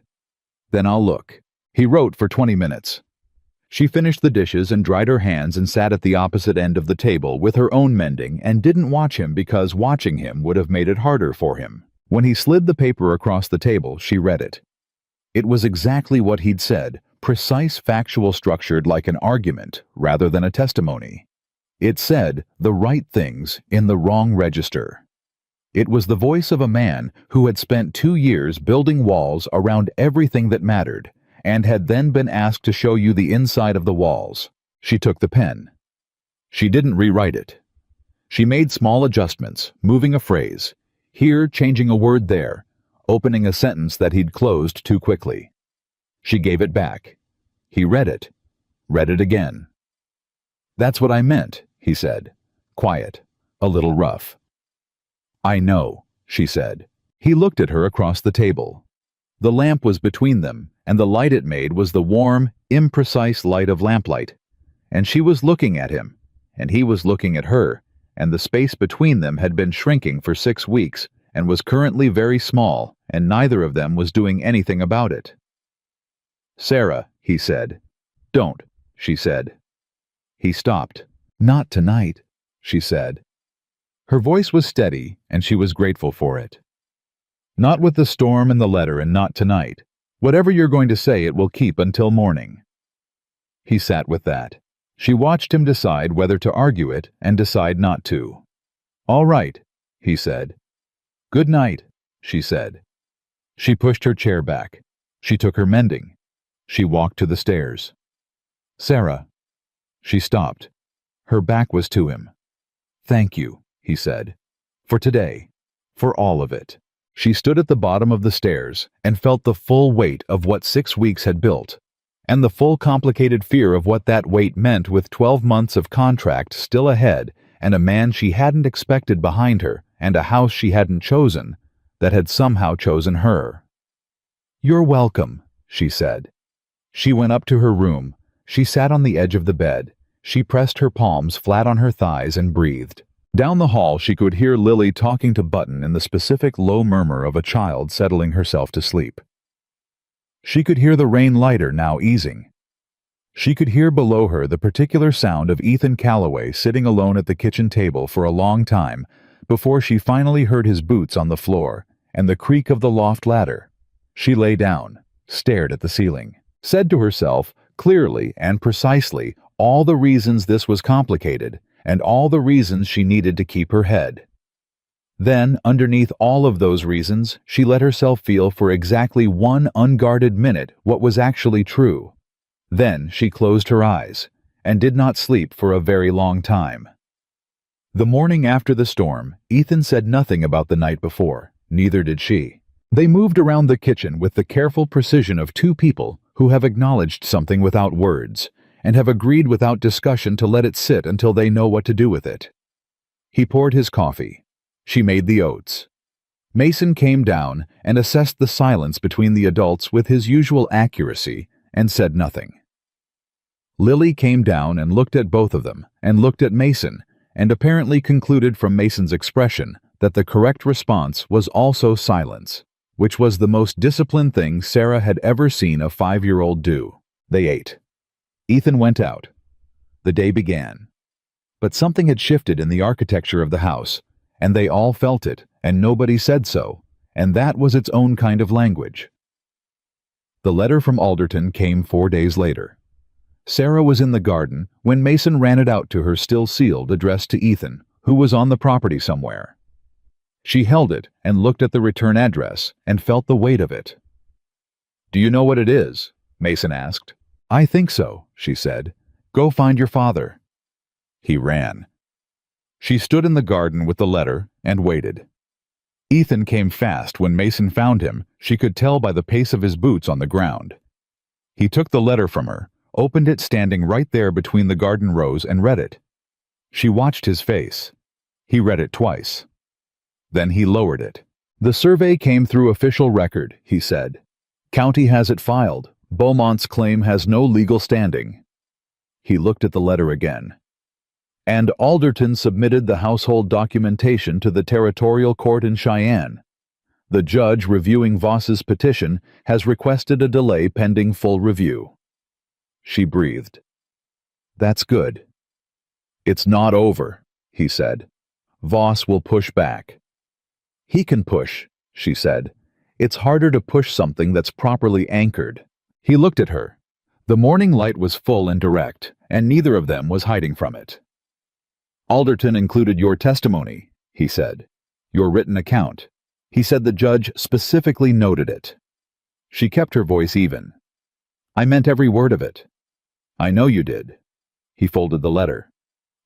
"Then I'll look." He wrote for 20 minutes. She finished the dishes and dried her hands and sat at the opposite end of the table with her own mending and didn't watch him because watching him would have made it harder for him. When he slid the paper across the table, she read it. It was exactly what he'd said, precise, factual, structured like an argument rather than a testimony. It said the right things in the wrong register. It was the voice of a man who had spent 2 years building walls around everything that mattered, and had then been asked to show you the inside of the walls. She took the pen. She didn't rewrite it. She made small adjustments, moving a phrase, here changing a word there, opening a sentence that he'd closed too quickly. She gave it back. He read it again. "That's what I meant," he said, quiet, a little rough. "I know," she said. He looked at her across the table. The lamp was between them, and the light it made was the warm, imprecise light of lamplight. And she was looking at him, and he was looking at her, and the space between them had been shrinking for 6 weeks, and was currently very small, and neither of them was doing anything about it. "Sarah," he said. "Don't," she said. He stopped. "Not tonight," she said. Her voice was steady, and she was grateful for it. "Not with the storm and the letter, and not tonight. Whatever you're going to say, it will keep until morning." He sat with that. She watched him decide whether to argue it and decide not to. "All right," he said. "Good night," she said. She pushed her chair back. She took her mending. She walked to the stairs. "Sarah." She stopped. Her back was to him. "Thank you," he said. "For today. For all of it." She stood at the bottom of the stairs and felt the full weight of what 6 weeks had built, and the full complicated fear of what that weight meant with 12 months of contract still ahead and a man she hadn't expected behind her and a house she hadn't chosen that had somehow chosen her. "You're welcome," she said. She went up to her room. She sat on the edge of the bed. She pressed her palms flat on her thighs and breathed. Down the hall she could hear Lily talking to Button in the specific low murmur of a child settling herself to sleep. She could hear the rain lighter now easing. She could hear below her the particular sound of Ethan Calloway sitting alone at the kitchen table for a long time before she finally heard his boots on the floor and the creak of the loft ladder. She lay down, stared at the ceiling, said to herself, clearly and precisely, all the reasons this was complicated, and all the reasons she needed to keep her head. Then, underneath all of those reasons, she let herself feel for exactly 1 unguarded minute what was actually true. Then she closed her eyes, and did not sleep for a very long time. The morning after the storm, Ethan said nothing about the night before, neither did she. They moved around the kitchen with the careful precision of 2 people who have acknowledged something without words, and have agreed without discussion to let it sit until they know what to do with it. He poured his coffee. She made the oats. Mason came down and assessed the silence between the adults with his usual accuracy and said nothing. Lily came down and looked at both of them, and looked at Mason, and apparently concluded from Mason's expression that the correct response was also silence, which was the most disciplined thing Sarah had ever seen a 5-year-old do. They ate. Ethan went out. The day began. But something had shifted in the architecture of the house, and they all felt it, and nobody said so, and that was its own kind of language. The letter from Alderton came 4 days later. Sarah was in the garden when Mason ran it out to her, still sealed, addressed to Ethan, who was on the property somewhere. She held it and looked at the return address and felt the weight of it. "Do you know what it is?" Mason asked. "I think so," she said. "Go find your father." He ran. She stood in the garden with the letter and waited. Ethan came fast when Mason found him. She could tell by the pace of his boots on the ground. He took the letter from her, opened it standing right there between the garden rows, and read it. She watched his face. He read it twice. Then he lowered it. "The survey came through official record," he said. "County has it filed. Beaumont's claim has no legal standing." He looked at the letter again. "And Alderton submitted the household documentation to the territorial court in Cheyenne. The judge reviewing Voss's petition has requested a delay pending full review." She breathed. "That's good." "It's not over," he said. "Voss will push back." "He can push," she said. "It's harder to push something that's properly anchored." He looked at her. The morning light was full and direct, and neither of them was hiding from it. "Alderton included your testimony," he said. "Your written account." He said the judge specifically noted it. She kept her voice even. "I meant every word of it." "I know you did." He folded the letter.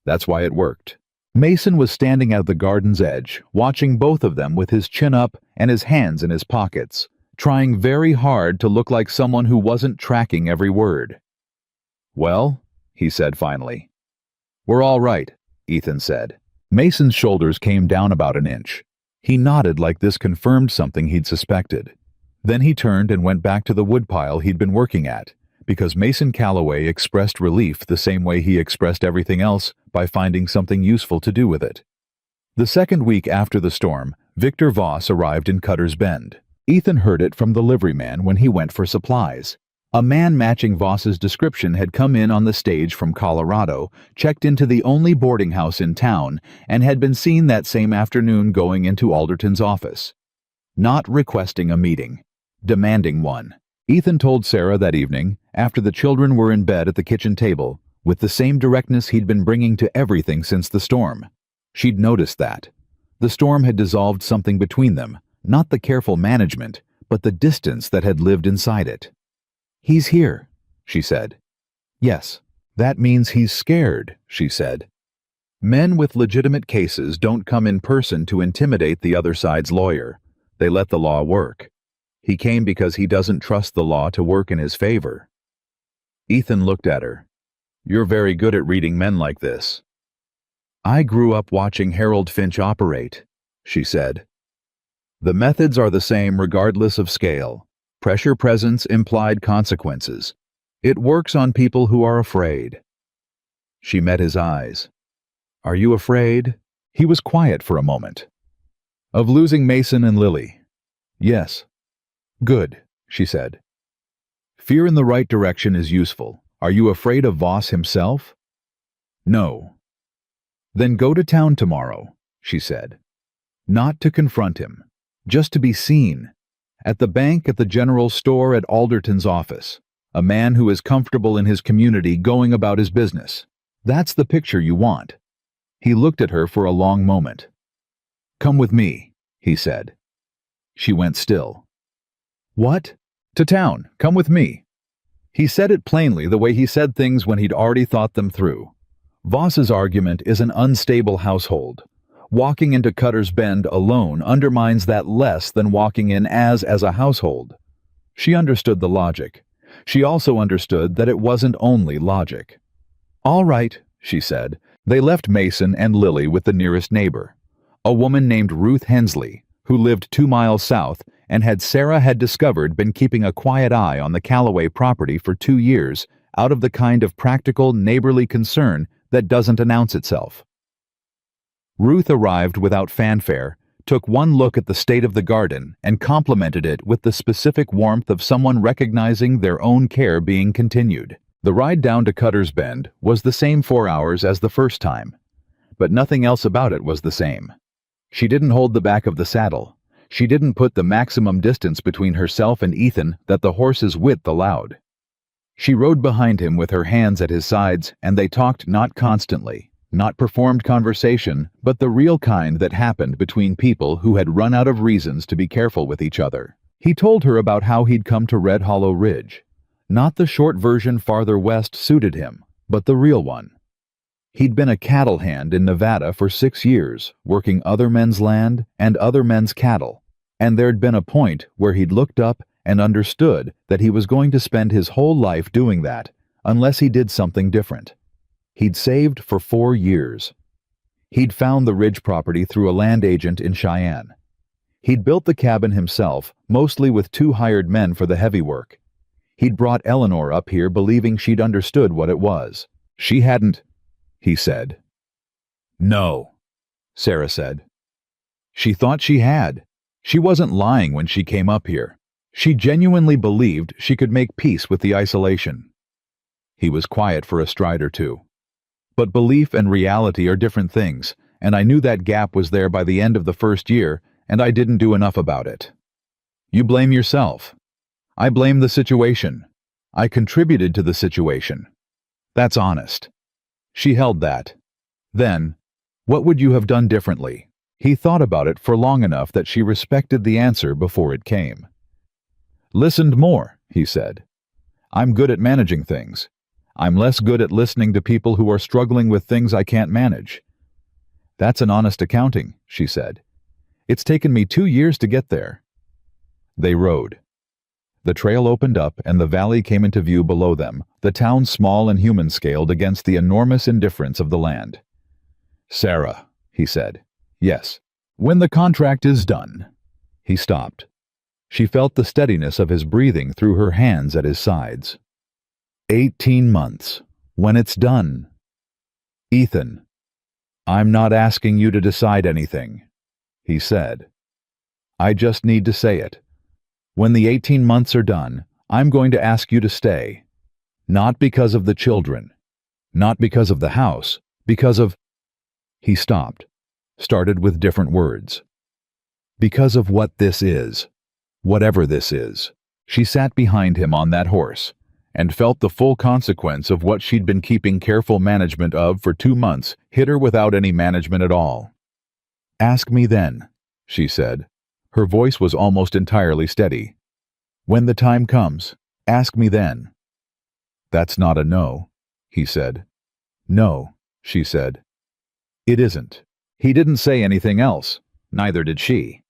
"That's why it worked." Mason was standing at the garden's edge, watching both of them with his chin up and his hands in his pockets, trying very hard to look like someone who wasn't tracking every word. "Well," he said finally. "We're all right," Ethan said. Mason's shoulders came down about an inch. He nodded like this confirmed something he'd suspected. Then he turned and went back to the woodpile he'd been working at, because Mason Calloway expressed relief the same way he expressed everything else, by finding something useful to do with it. The second week after the storm, Victor Voss arrived in Cutter's Bend. Ethan heard it from the liveryman when he went for supplies. A man matching Voss's description had come in on the stage from Colorado, checked into the only boarding house in town, and had been seen that same afternoon going into Alderton's office. Not requesting a meeting, demanding one. Ethan told Sarah that evening, after the children were in bed at the kitchen table, with the same directness he'd been bringing to everything since the storm. She'd noticed that. The storm had dissolved something between them, not the careful management, but the distance that had lived inside it. "He's here," she said. "Yes, that means he's scared," she said. Men with legitimate cases don't come in person to intimidate the other side's lawyer. They let the law work. He came because he doesn't trust the law to work in his favor. Ethan looked at her. "You're very good at reading men like this." "I grew up watching Harold Finch operate," she said. "The methods are the same regardless of scale. Pressure presents implied consequences. It works on people who are afraid." She met his eyes. "Are you afraid?" He was quiet for a moment. "Of losing Mason and Lily?" "Yes." "Good," she said. "Fear in the right direction is useful. Are you afraid of Voss himself?" "No." "Then go to town tomorrow," she said. "Not to confront him, just to be seen. At the bank, at the general store, at Alderton's office. A man who is comfortable in his community going about his business. That's the picture you want." He looked at her for a long moment. "Come with me," he said. She went still. "What?" "To town. Come with me." He said it plainly, the way he said things when he'd already thought them through. Voss's argument is an unstable household. Walking into Cutter's Bend alone undermines that less than walking in as a household. She understood the logic. She also understood that it wasn't only logic. "All right," she said. They left Mason and Lily with the nearest neighbor, a woman named Ruth Hensley, who lived 2 miles south and Sarah had discovered been keeping a quiet eye on the Calloway property for 2 years, out of the kind of practical, neighborly concern that doesn't announce itself. Ruth arrived without fanfare, took one look at the state of the garden, and complimented it with the specific warmth of someone recognizing their own care being continued. The ride down to Cutter's Bend was the same 4 hours as the first time, but nothing else about it was the same. She didn't hold the back of the saddle. She didn't put the maximum distance between herself and Ethan that the horse's width allowed. She rode behind him with her hands at his sides, and they talked not constantly, not performed conversation, but the real kind that happened between people who had run out of reasons to be careful with each other. He told her about how he'd come to Red Hollow Ridge. Not the short version farther west suited him, but the real one. He'd been a cattle hand in Nevada for 6 years, working other men's land and other men's cattle, and there'd been a point where he'd looked up and understood that he was going to spend his whole life doing that, unless he did something different. He'd saved for 4 years. He'd found the ridge property through a land agent in Cheyenne. He'd built the cabin himself, mostly with 2 hired men for the heavy work. He'd brought Eleanor up here believing she'd understood what it was. She hadn't, he said. "No," Sarah said. She thought she had. She wasn't lying when she came up here. She genuinely believed she could make peace with the isolation. He was quiet for a stride or two. "But belief and reality are different things, and I knew that gap was there by the end of the first year, and I didn't do enough about it." "You blame yourself." "I blame the situation. I contributed to the situation. That's honest." She held that. Then, "What would you have done differently?" He thought about it for long enough that she respected the answer before it came. "Listened more," he said. "I'm good at managing things. I'm less good at listening to people who are struggling with things I can't manage." "That's an honest accounting," she said. "It's taken me 2 years to get there." They rode. The trail opened up and the valley came into view below them, the town small and human-scaled against the enormous indifference of the land. "Sarah," he said. "Yes, When the contract is done. He stopped. She felt the steadiness of his breathing through her hands at his sides. 18 months. When it's done. Ethan. I'm not asking you to decide anything, he said. I just need to say it. When the 18 months are done, I'm going to ask you to stay. Not because of the children. Not because of the house. Because of... He stopped. Started with different words. Because of what this is. Whatever this is. She sat behind him on that horse, and felt the full consequence of what she'd been keeping careful management of for 2 months hit her without any management at all. Ask me then, she said. Her voice was almost entirely steady. When the time comes, ask me then. That's not a no, he said. No, she said. It isn't. He didn't say anything else, neither did she.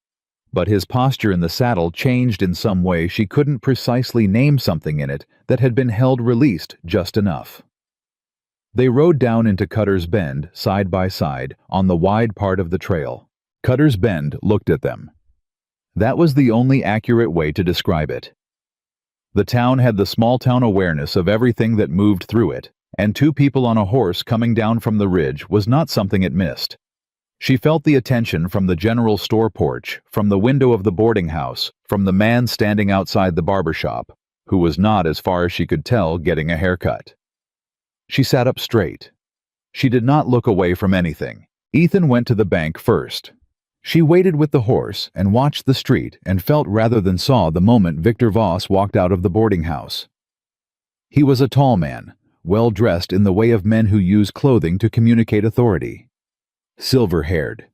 But his posture in the saddle changed in some way she couldn't precisely name something in it that had been held released just enough. They rode down into Cutter's Bend, side by side, on the wide part of the trail. Cutter's Bend looked at them. That was the only accurate way to describe it. The town had the small-town awareness of everything that moved through it, and 2 people on a horse coming down from the ridge was not something it missed. She felt the attention from the general store porch, from the window of the boarding house, from the man standing outside the barber shop, who was not, as far as she could tell, getting a haircut. She sat up straight. She did not look away from anything. Ethan went to the bank first. She waited with the horse and watched the street and felt rather than saw the moment Victor Voss walked out of the boarding house. He was a tall man, well dressed in the way of men who use clothing to communicate authority. Silver-haired,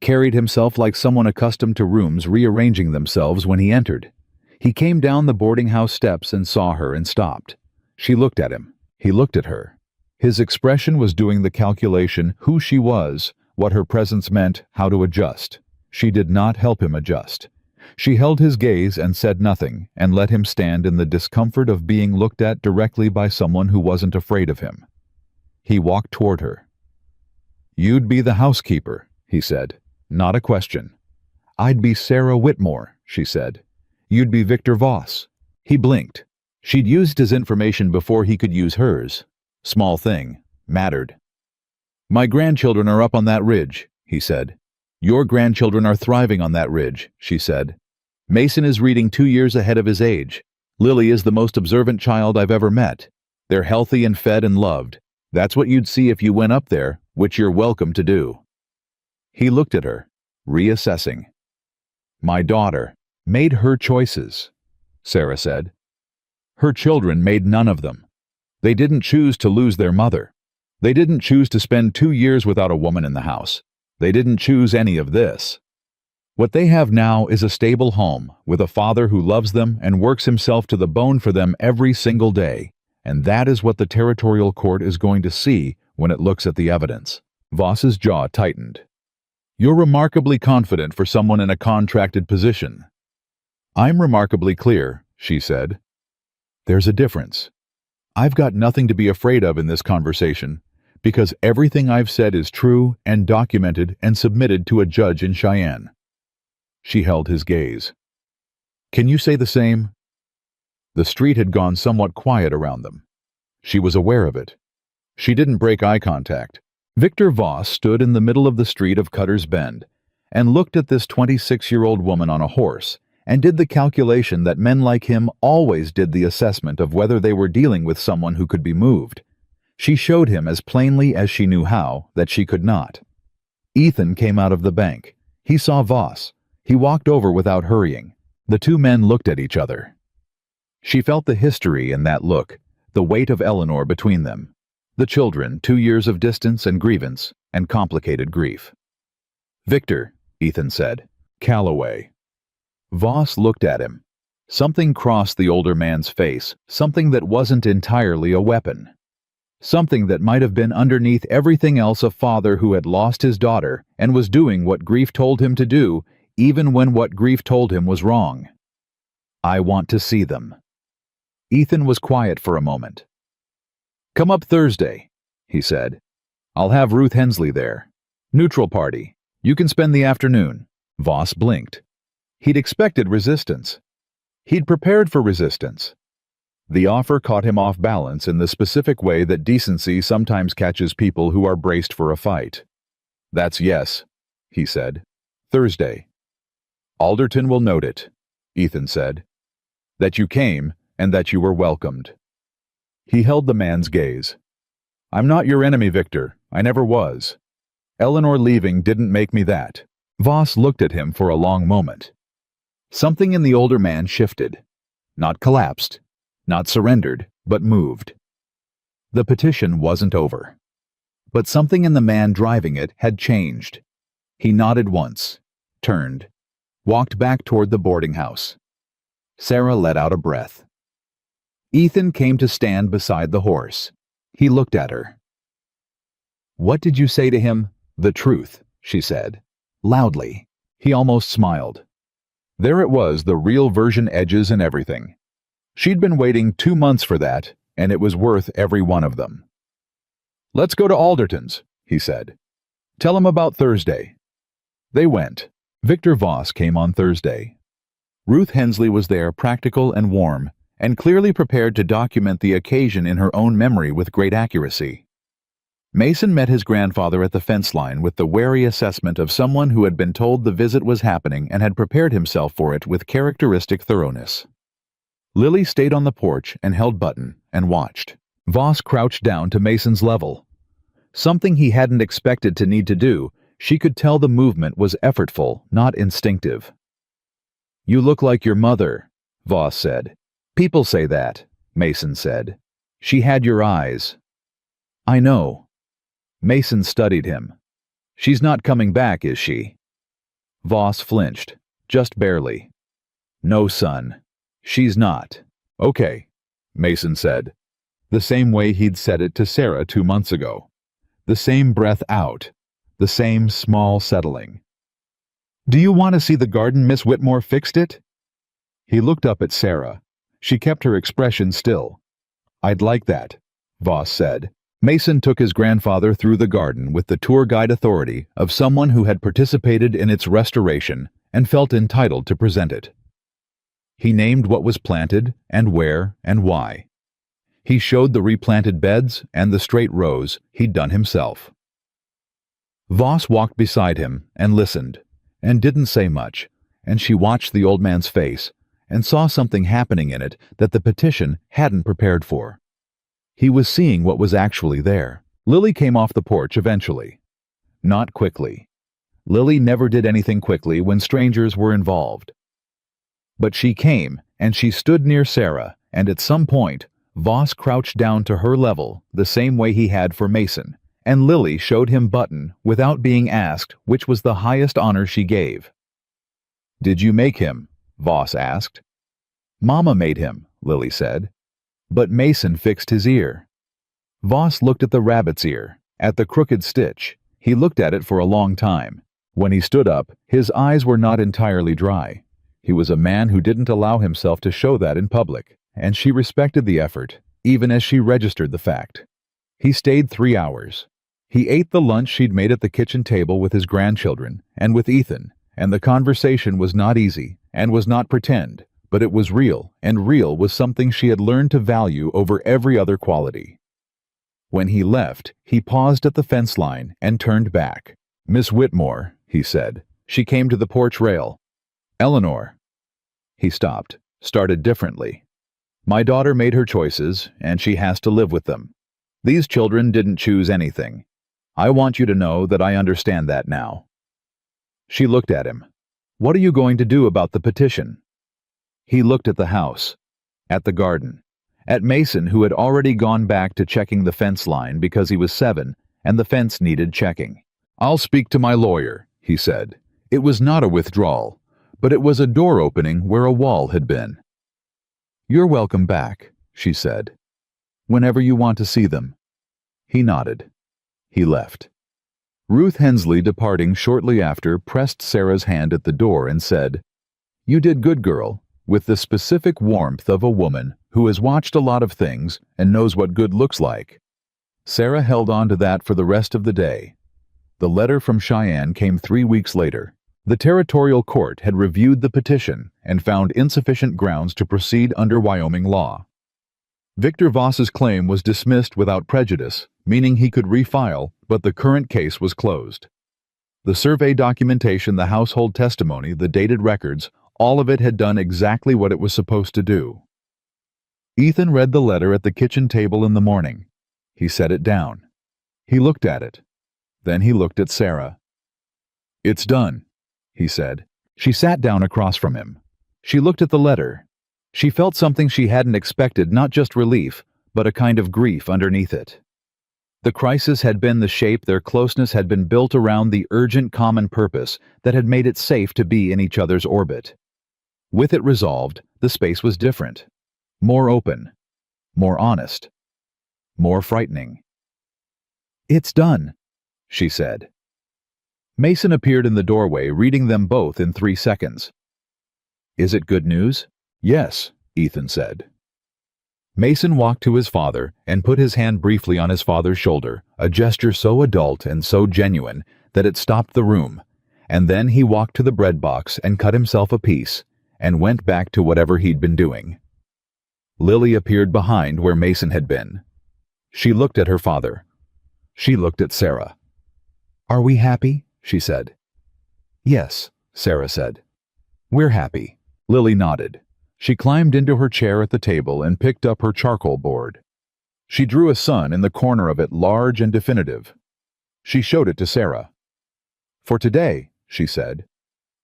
carried himself like someone accustomed to rooms rearranging themselves when he entered. He came down the boarding house steps and saw her and stopped. She looked at him. He looked at her. His expression was doing the calculation who she was, what her presence meant, how to adjust. She did not help him adjust. She held his gaze and said nothing, and let him stand in the discomfort of being looked at directly by someone who wasn't afraid of him. He walked toward her. You'd be the housekeeper, he said. Not a question. I'd be Sarah Whitmore, she said. You'd be Victor Voss. He blinked. She'd used his information before he could use hers. Small thing. Mattered. My grandchildren are up on that ridge, he said. Your grandchildren are thriving on that ridge, she said. Mason is reading 2 years ahead of his age. Lily is the most observant child I've ever met. They're healthy and fed and loved. That's what you'd see if you went up there, which you're welcome to do. He looked at her, reassessing. My daughter made her choices, Sarah said. Her children made none of them. They didn't choose to lose their mother. They didn't choose to spend 2 years without a woman in the house. They didn't choose any of this. What they have now is a stable home, with a father who loves them and works himself to the bone for them every single day, and that is what the territorial court is going to see when it looks at the evidence. Voss's jaw tightened. You're remarkably confident for someone in a contracted position. I'm remarkably clear, she said. There's a difference. I've got nothing to be afraid of in this conversation, because everything I've said is true and documented and submitted to a judge in Cheyenne. She held his gaze. Can you say the same? The street had gone somewhat quiet around them. She was aware of it. She didn't break eye contact. Victor Voss stood in the middle of the street of Cutter's Bend and looked at this 26-year-old woman on a horse and did the calculation that men like him always did, the assessment of whether they were dealing with someone who could be moved. She showed him as plainly as she knew how that she could not. Ethan came out of the bank. He saw Voss. He walked over without hurrying. The 2 men looked at each other. She felt the history in that look, the weight of Eleanor between them. The children, 2 years of distance and grievance and complicated grief. Victor, Ethan said. Calloway. Voss looked at him. Something crossed the older man's face, something that wasn't entirely a weapon. Something that might have been underneath everything else, a father who had lost his daughter and was doing what grief told him to do, even when what grief told him was wrong. I want to see them. Ethan was quiet for a moment. Come up Thursday, he said. I'll have Ruth Hensley there. Neutral party. You can spend the afternoon. Voss blinked. He'd expected resistance. He'd prepared for resistance. The offer caught him off balance in the specific way that decency sometimes catches people who are braced for a fight. That's yes, he said. Thursday. Alderton will note it, Ethan said. That you came and that you were welcomed. He held the man's gaze. I'm not your enemy, Victor. I never was. Eleanor leaving didn't make me that. Voss looked at him for a long moment. Something in the older man shifted. Not collapsed, not surrendered, but moved. The petition wasn't over. But something in the man driving it had changed. He nodded once, turned, walked back toward the boarding house. Sarah let out a breath. Ethan came to stand beside the horse. He looked at her. What did you say to him? The truth, she said, loudly. He almost smiled. There it was, the real version, edges and everything. She'd been waiting 2 months for that, and it was worth every one of them. Let's go to Alderton's, he said. Tell him about Thursday. They went. Victor Voss came on Thursday. Ruth Hensley was there, practical and warm, and clearly prepared to document the occasion in her own memory with great accuracy. Mason met his grandfather at the fence line with the wary assessment of someone who had been told the visit was happening and had prepared himself for it with characteristic thoroughness. Lily stayed on the porch and held button and watched. Voss crouched down to Mason's level. Something he hadn't expected to need to do, she could tell the movement was effortful, not instinctive. You look like your mother, Voss said. People say that, Mason said. She had your eyes. I know. Mason studied him. She's not coming back, is she? Voss flinched, just barely. No, son. She's not. Okay, Mason said. The same way he'd said it to Sarah 2 months ago. The same breath out. The same small settling. Do you want to see the garden Miss Whitmore fixed it? He looked up at Sarah. She kept her expression still. I'd like that, Voss said. Mason took his grandfather through the garden with the tour guide authority of someone who had participated in its restoration and felt entitled to present it. He named what was planted and where and why. He showed the replanted beds and the straight rows he'd done himself. Voss walked beside him and listened, and didn't say much, and she watched the old man's face and saw something happening in it that the petition hadn't prepared for. He was seeing what was actually there. Lily came off the porch eventually. Not quickly. Lily never did anything quickly when strangers were involved. But she came, and she stood near Sarah, and at some point, Voss crouched down to her level the same way he had for Mason, and Lily showed him button without being asked which was the highest honor she gave. Did you make him? Voss asked. Mama made him, Lily said. But Mason fixed his ear. Voss looked at the rabbit's ear, at the crooked stitch. He looked at it for a long time. When he stood up, his eyes were not entirely dry. He was a man who didn't allow himself to show that in public, and she respected the effort, even as she registered the fact. He stayed 3 hours. He ate the lunch she'd made at the kitchen table with his grandchildren and with Ethan, and the conversation was not easy and was not pretend, but it was real, and real was something she had learned to value over every other quality. When he left, he paused at the fence line and turned back. Miss Whitmore, he said. She came to the porch rail. Eleanor. He stopped, started differently. My daughter made her choices, and she has to live with them. These children didn't choose anything. I want you to know that I understand that now. She looked at him. What are you going to do about the petition? He looked at the house, at the garden, at Mason, who had already gone back to checking the fence line because he was 7 and the fence needed checking. I'll speak to my lawyer, he said. It was not a withdrawal, but it was a door opening where a wall had been. You're welcome back, she said. Whenever you want to see them. He nodded. He left. Ruth Hensley, departing shortly after, pressed Sarah's hand at the door and said, You did good, girl, with the specific warmth of a woman who has watched a lot of things and knows what good looks like. Sarah held on to that for the rest of the day. The letter from Cheyenne came 3 weeks later. The territorial court had reviewed the petition and found insufficient grounds to proceed under Wyoming law. Victor Voss's claim was dismissed without prejudice, meaning he could refile, but the current case was closed. The survey documentation, the household testimony, the dated records, all of it had done exactly what it was supposed to do. Ethan read the letter at the kitchen table in the morning. He set it down. He looked at it. Then he looked at Sarah. "It's done," he said. She sat down across from him. She looked at the letter. She felt something she hadn't expected, not just relief, but a kind of grief underneath it. The crisis had been the shape their closeness had been built around, the urgent common purpose that had made it safe to be in each other's orbit. With it resolved, the space was different. More open. More honest. More frightening. "It's done," she said. Mason appeared in the doorway, reading them both in 3 seconds. "Is it good news?" "Yes," Ethan said. Mason walked to his father and put his hand briefly on his father's shoulder, a gesture so adult and so genuine that it stopped the room, and then he walked to the bread box and cut himself a piece, and went back to whatever he'd been doing. Lily appeared behind where Mason had been. She looked at her father. She looked at Sarah. "Are we happy?" she said. "Yes," Sarah said. "We're happy." Lily nodded. She climbed into her chair at the table and picked up her charcoal board. She drew a sun in the corner of it, large and definitive. She showed it to Sarah. "For today," she said.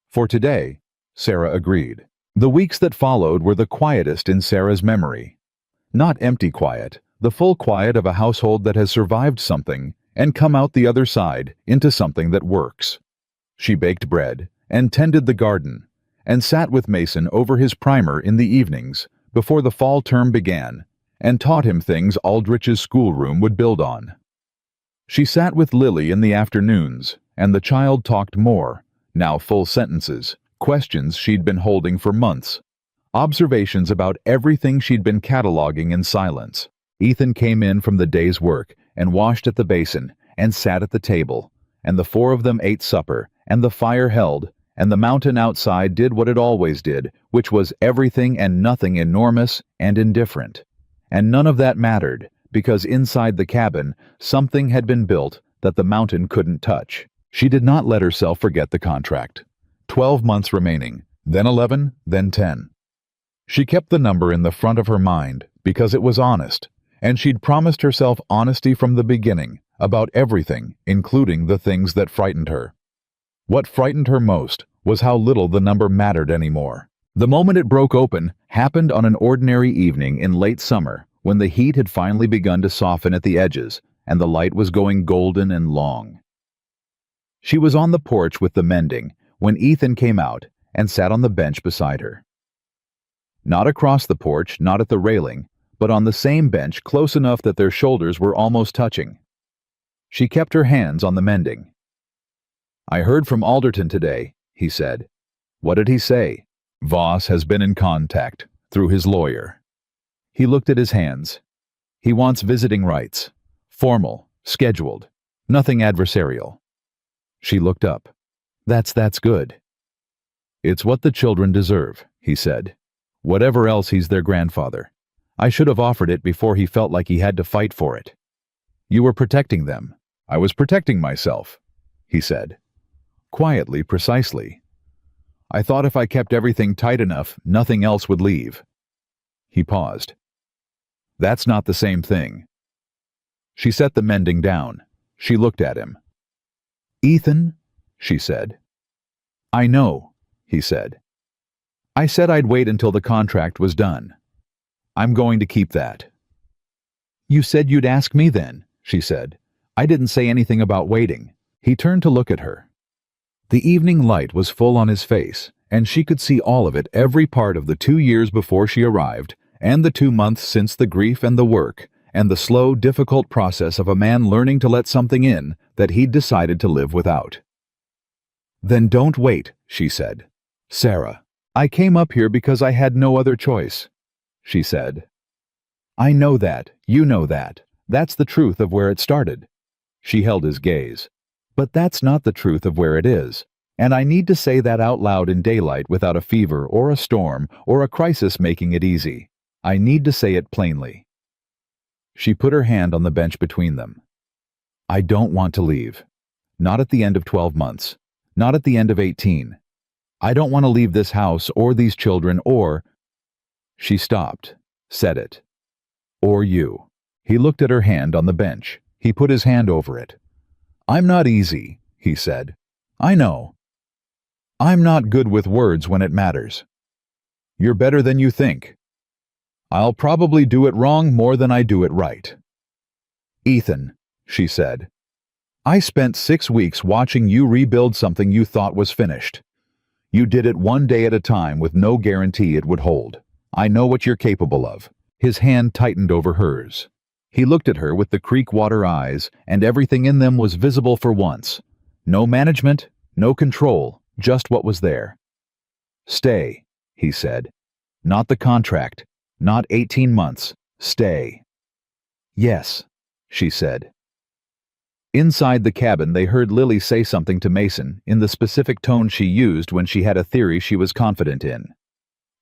"For today," Sarah agreed. The weeks that followed were the quietest in Sarah's memory. Not empty quiet, the full quiet of a household that has survived something and come out the other side into something that works. She baked bread and tended the garden and sat with Mason over his primer in the evenings before the fall term began and taught him things Aldrich's schoolroom would build on. She sat with Lily in the afternoons, and the child talked more, now full sentences, questions she'd been holding for months, observations about everything she'd been cataloging in silence. Ethan came in from the day's work and washed at the basin and sat at the table, and the 4 of them ate supper, and the fire held, and the mountain outside did what it always did, which was everything and nothing enormous and indifferent. And none of that mattered, because inside the cabin something had been built that the mountain couldn't touch. She did not let herself forget the contract. 12 months remaining, then 11, then 10. She kept the number in the front of her mind because it was honest, and she'd promised herself honesty from the beginning about everything, including the things that frightened her. What frightened her most was how little the number mattered anymore. The moment it broke open happened on an ordinary evening in late summer, when the heat had finally begun to soften at the edges and the light was going golden and long. She was on the porch with the mending when Ethan came out and sat on the bench beside her. Not across the porch, not at the railing, but on the same bench close enough that their shoulders were almost touching. She kept her hands on the mending. "I heard from Alderton today," he said. "What did he say?" "Voss has been in contact, through his lawyer." He looked at his hands. "He wants visiting rights. Formal, scheduled, nothing adversarial." She looked up. That's good." "It's what the children deserve," he said. "Whatever else, he's their grandfather. I should have offered it before he felt like he had to fight for it." "You were protecting them." "I was protecting myself," he said. Quietly, precisely. "I thought if I kept everything tight enough, nothing else would leave." He paused. "That's not the same thing." She set the mending down. She looked at him. "Ethan," she said. "I know," he said. "I said I'd wait until the contract was done. I'm going to keep that." "You said you'd ask me then," she said. "I didn't say anything about waiting." He turned to look at her. The evening light was full on his face, and she could see all of it, every part of the 2 years before she arrived, and the 2 months since the grief and the work, and the slow, difficult process of a man learning to let something in that he'd decided to live without. "Then don't wait," she said. "Sarah, I came up here because I had no other choice," she said. "I know that, you know that. That's the truth of where it started." She held his gaze. But that's not the truth of where it is. And I need to say that out loud in daylight without a fever or a storm or a crisis making it easy. I need to say it plainly. She put her hand on the bench between them. I don't want to leave. Not at the end of 12 months. Not at the end of 18. I don't want to leave this house or these children or... She stopped, said it. Or you. He looked at her hand on the bench. He put his hand over it. I'm not easy, he said. I know. I'm not good with words when it matters. You're better than you think. I'll probably do it wrong more than I do it right. Ethan, she said, I spent 6 weeks watching you rebuild something you thought was finished. You did it one day at a time with no guarantee it would hold. I know what you're capable of. His hand tightened over hers. He looked at her with the creek water eyes, and everything in them was visible for once. No management, no control, just what was there. Stay, he said. Not the contract, not 18 months. Stay. Yes, she said. Inside the cabin, they heard Lily say something to Mason in the specific tone she used when she had a theory she was confident in.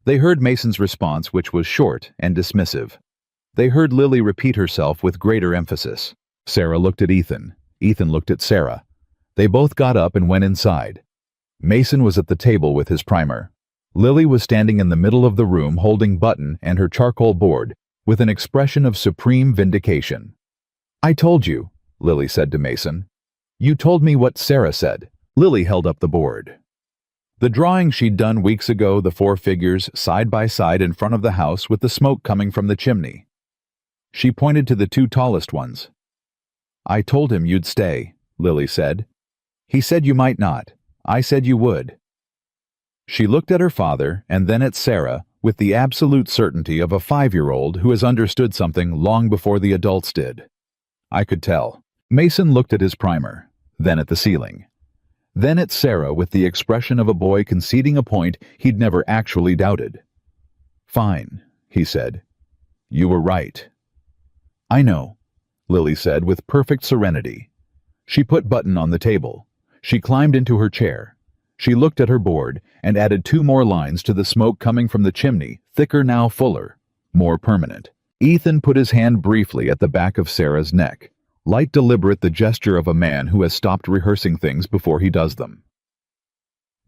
They heard Mason's response, which was short and dismissive. They heard Lily repeat herself with greater emphasis. Sarah looked at Ethan. Ethan looked at Sarah. They both got up and went inside. Mason was at the table with his primer. Lily was standing in the middle of the room holding Button and her charcoal board with an expression of supreme vindication. I told you, Lily said to Mason. You told me what Sarah said. Lily held up the board. The drawing she'd done weeks ago, the 4 figures side by side in front of the house with the smoke coming from the chimney. She pointed to the 2 tallest ones. I told him you'd stay, Lily said. He said you might not. I said you would. She looked at her father and then at Sarah with the absolute certainty of a 5-year-old who has understood something long before the adults did. I could tell. Mason looked at his primer, then at the ceiling. Then at Sarah with the expression of a boy conceding a point he'd never actually doubted. Fine, he said. You were right. I know, Lily said with perfect serenity. She put Button on the table. She climbed into her chair. She looked at her board and added 2 more lines to the smoke coming from the chimney, thicker now, fuller, more permanent. Ethan put his hand briefly at the back of Sarah's neck, light, deliberate, the gesture of a man who has stopped rehearsing things before he does them.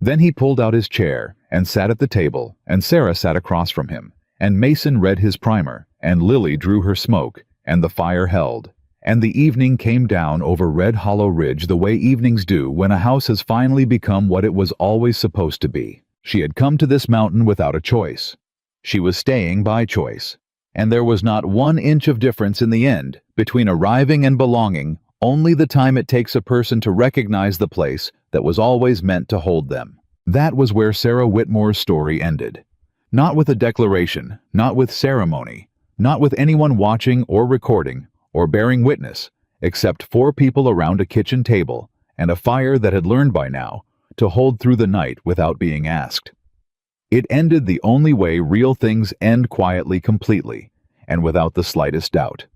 Then he pulled out his chair and sat at the table, and Sarah sat across from him, and Mason read his primer, and Lily drew her smoke, and the fire held, and the evening came down over Red Hollow Ridge the way evenings do when a house has finally become what it was always supposed to be. She had come to this mountain without a choice. She was staying by choice. And there was not 1 inch of difference in the end between arriving and belonging, only the time it takes a person to recognize the place that was always meant to hold them. That was where Sarah Whitmore's story ended. Not with a declaration, not with ceremony, not with anyone watching or recording or bearing witness, except 4 people around a kitchen table and a fire that had learned by now to hold through the night without being asked. It ended the only way real things end, quietly, completely, and without the slightest doubt.